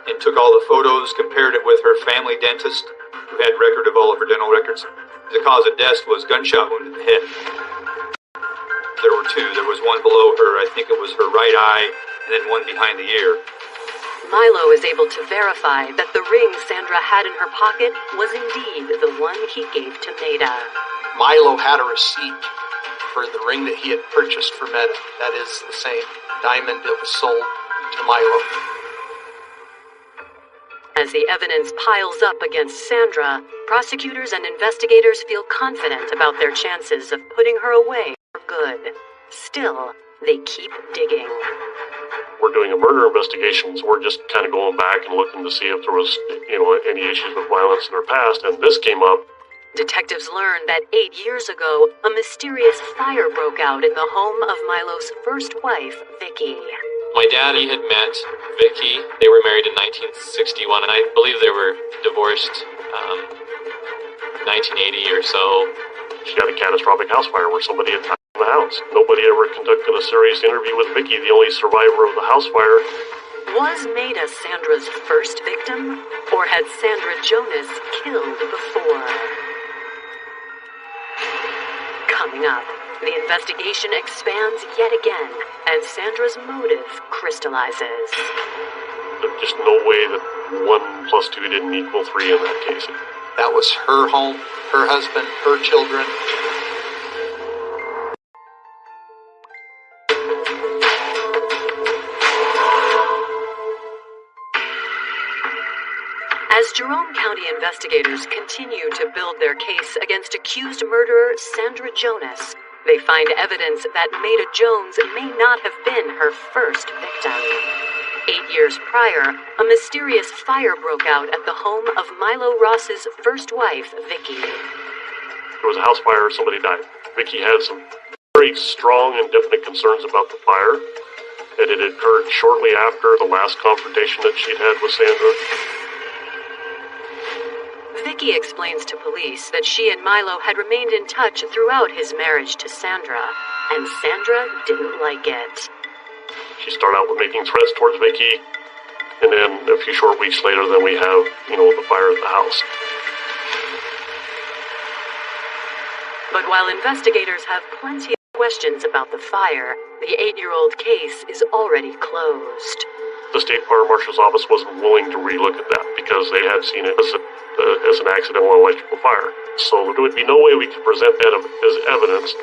and took all the photos, compared it with her family dentist, who had record of all of her dental records. The cause of death was gunshot wound in the head. There were 2. There was one below her, I think it was her right eye, and then one behind the ear. Milo is able to verify that the ring Sandra had in her pocket was indeed the one he gave to Maida. Milo had a receipt for the ring that he had purchased for Meta. That is the same diamond that was sold to Milo. As the evidence piles up against Sandra, prosecutors and investigators feel confident about their chances of putting her away for good. Still, they keep digging. We're doing a murder investigation, so we're just kind of going back and looking to see if there was, any issues with violence in her past, and this came up. Detectives learn that 8 years ago, a mysterious fire broke out in the home of Milo's first wife, Vicky. My daddy had met Vicky. They were married in 1961, and I believe they were divorced 1980 or so. She had a catastrophic house fire where somebody had died in the house. Nobody ever conducted a serious interview with Vicky, the only survivor of the house fire. Was Maida Sandra's first victim, or had Sandra Jonas killed before? Coming up, the investigation expands yet again as Sandra's motive crystallizes. There's just no way that 1 + 2 didn't equal 3 in that case. That was her home, her husband, her children. As As Jerome County investigators continue to build their case against accused murderer Sandra Jonas, they find evidence that Maida Jones may not have been her first victim. 8 years prior, a mysterious fire broke out at the home of Milo Ross's first wife, Vicky. There was a house fire, somebody died. Vicky had some very strong and definite concerns about the fire, and it occurred shortly after the last confrontation that she'd had with Sandra. Vicky explains to police that she and Milo had remained in touch throughout his marriage to Sandra, and Sandra didn't like it. She started out with making threats towards Vicky, and then a few short weeks later, then we have, the fire at the house. But while investigators have plenty of questions about the fire, the 8-year-old case is already closed. The state fire marshal's office wasn't willing to relook at that because they had seen it as an accidental electrical fire. So there would be no way we could present that as evidence.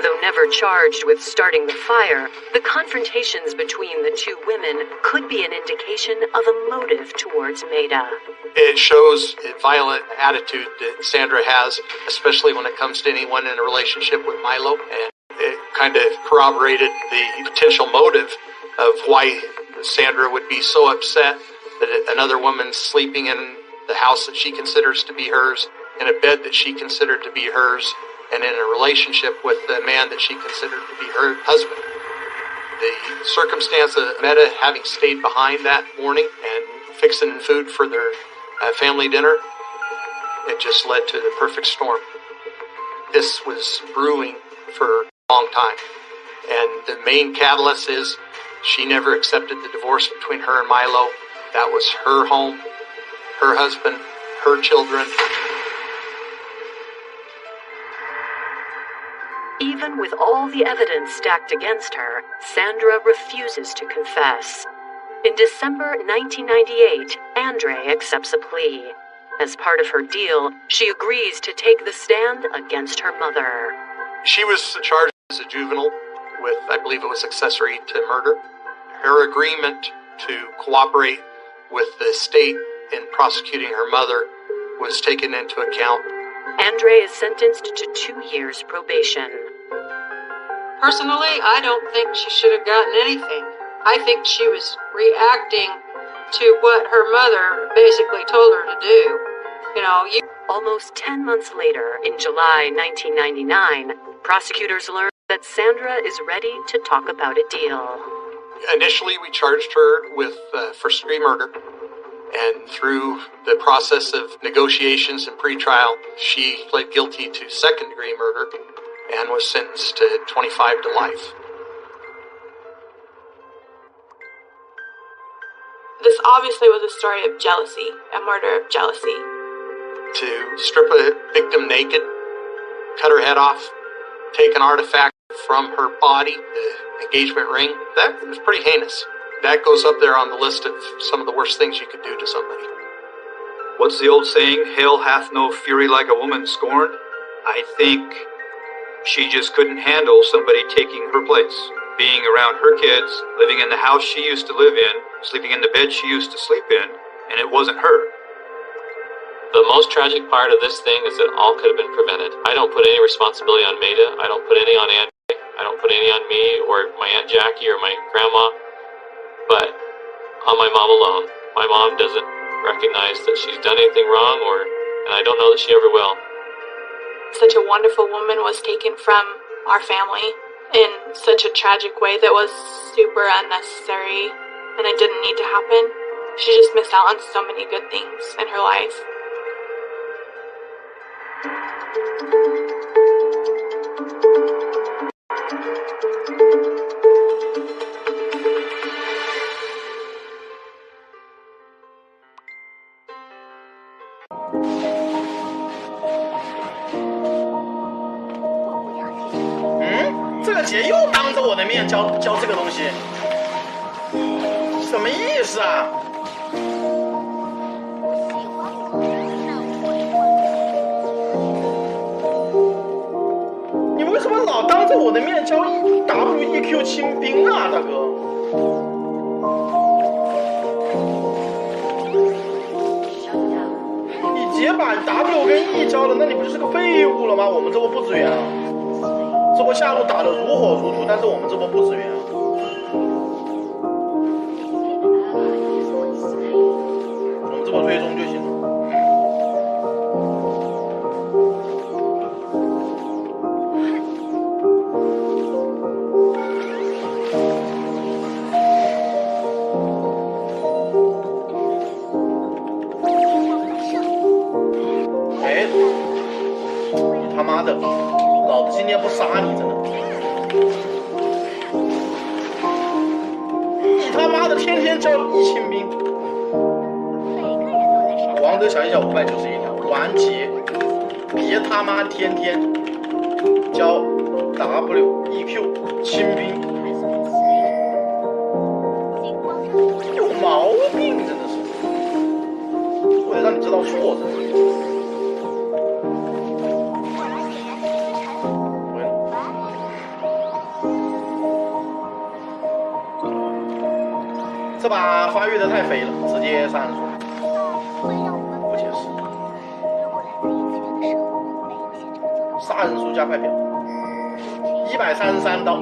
Though never charged with starting the fire, the confrontations between the two women could be an indication of a motive towards Maida. It shows a violent attitude that Sandra has, especially when it comes to anyone in a relationship with Milo, and it kind of corroborated the potential motive of why Sandra would be so upset that another woman's sleeping in the house that she considers to be hers, in a bed that she considered to be hers, and in a relationship with the man that she considered to be her husband. The circumstance of Maida having stayed behind that morning and fixing food for their family dinner, it just led to the perfect storm. This was brewing for a long time. And the main catalyst is she never accepted the divorce between her and Milo. That was her home, her husband, her children. Even with all the evidence stacked against her, Sandra refuses to confess. In December 1998, Andre accepts a plea. As part of her deal, she agrees to take the stand against her mother. She was charged as a juvenile with, I believe it was accessory to murder. Her agreement to cooperate with the state in prosecuting her mother was taken into account. Andre is sentenced to 2 years probation. Personally, I don't think she should have gotten anything. I think she was reacting to what her mother basically told her to do. Almost 10 months later, in July 1999, prosecutors learned that Sandra is ready to talk about a deal. Initially, we charged her with first-degree murder, and through the process of negotiations and pretrial, she pled guilty to second-degree murder and was sentenced to 25 to life. This obviously was a story of jealousy, a murder of jealousy. To strip a victim naked, cut her head off, take an artifact from her body, the engagement ring, that was pretty heinous. That goes up there on the list of some of the worst things you could do to somebody. What's the old saying, hell hath no fury like a woman scorned? I think she just couldn't handle somebody taking her place. Being around her kids, living in the house she used to live in, sleeping in the bed she used to sleep in, and it wasn't her. The most tragic part of this thing is that all could have been prevented. I don't put any responsibility on Maida. I don't put any on Andre. I don't put any on me or my Aunt Jackie or my grandma. But on my mom alone. My mom doesn't recognize that she's done anything wrong, and I don't know that she ever will. Such a wonderful woman was taken from our family in such a tragic way that was super unnecessary, and it didn't need to happen. She just missed out on so many good things in her life.这个姐又当着我的面教这个东西，什么意思啊？你为什么老当着我的面教 WEQ 清兵啊，大哥？把 W 跟 E 交了，那你不就是个废物了吗？我们这波不支援了。这波下路打得如火如荼，但是我们这波不支援了。我们这波推中就行了。他妈的，老子今天不杀你，真的！你他妈的天天叫一清兵！王者小一小591条，完结！别他妈天天教 WEQ 清兵，有毛病，真的是！我得让你知道错，真的。这把发育的太肥了，直接杀人数，不解释。杀人数加快表，133刀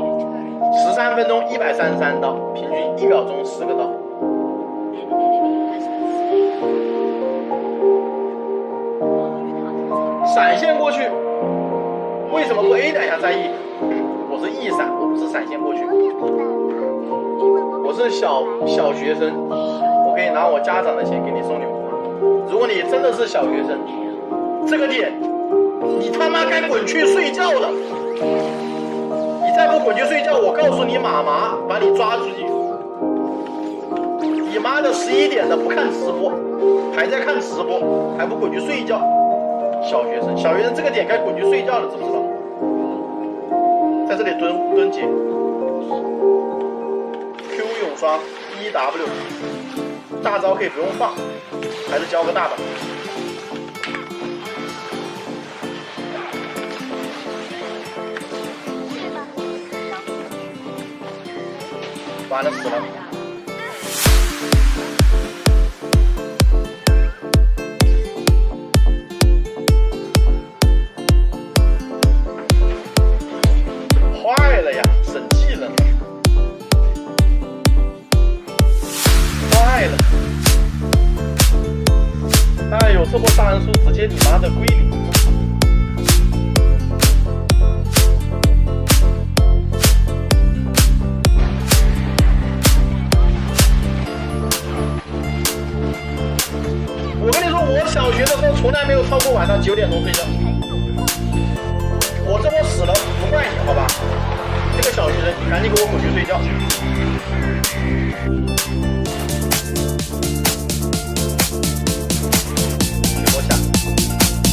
，13分钟133刀，平均1秒钟10个刀。闪现过去，为什么不 A 两下再 E？我是 E 闪，我不是闪现过去。我是小学生，我可以拿我家长的钱给你送礼物吗？如果你真的是小学生，这个点你他妈该滚去睡觉了！你再不滚去睡觉，我告诉你妈妈把你抓出去！你妈的11点的不看直播，还在看直播，还不滚去睡觉？小学生这个点该滚去睡觉了，知不知道？在这里蹲姐。刷 EW 大招可以不用放，还是交个大吧。完了，死了。坏了呀，审技能了。哎呦，这波杀人数直接你妈的归零了！我跟你说，我小学的时候从来没有超过晚上9点钟睡觉。我这波死了不怪你，好吧？这个小学生，你赶紧给我滚去睡觉。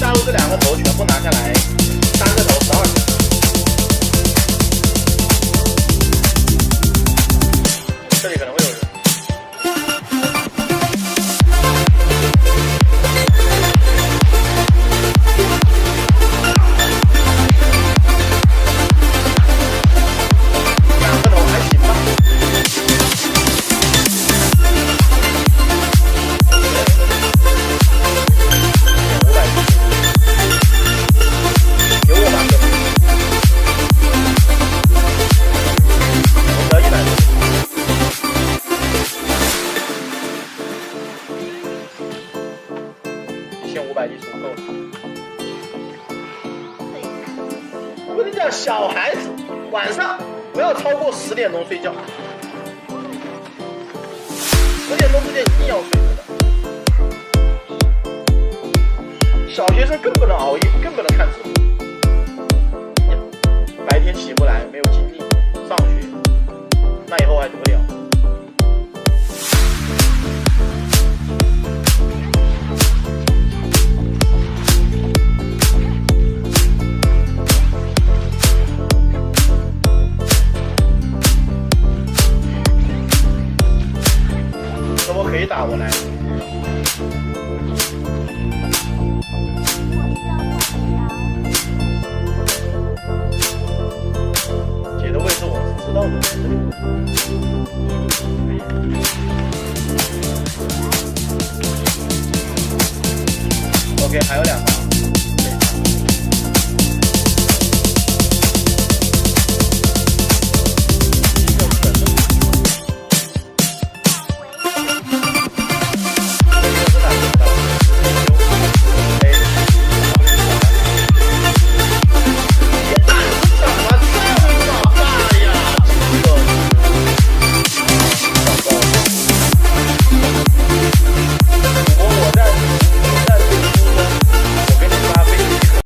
下路这2个头全部拿下来，3个头12个。这里可能会有人。2个头还行吧。我跟你讲，小孩子晚上不要超过10点钟睡觉，10点钟之前一定要睡的。小学生更不能熬夜，更不能看直播。白天起不来，没有精力上学，那以后还得了？可以打我来，姐的位置我是知道的。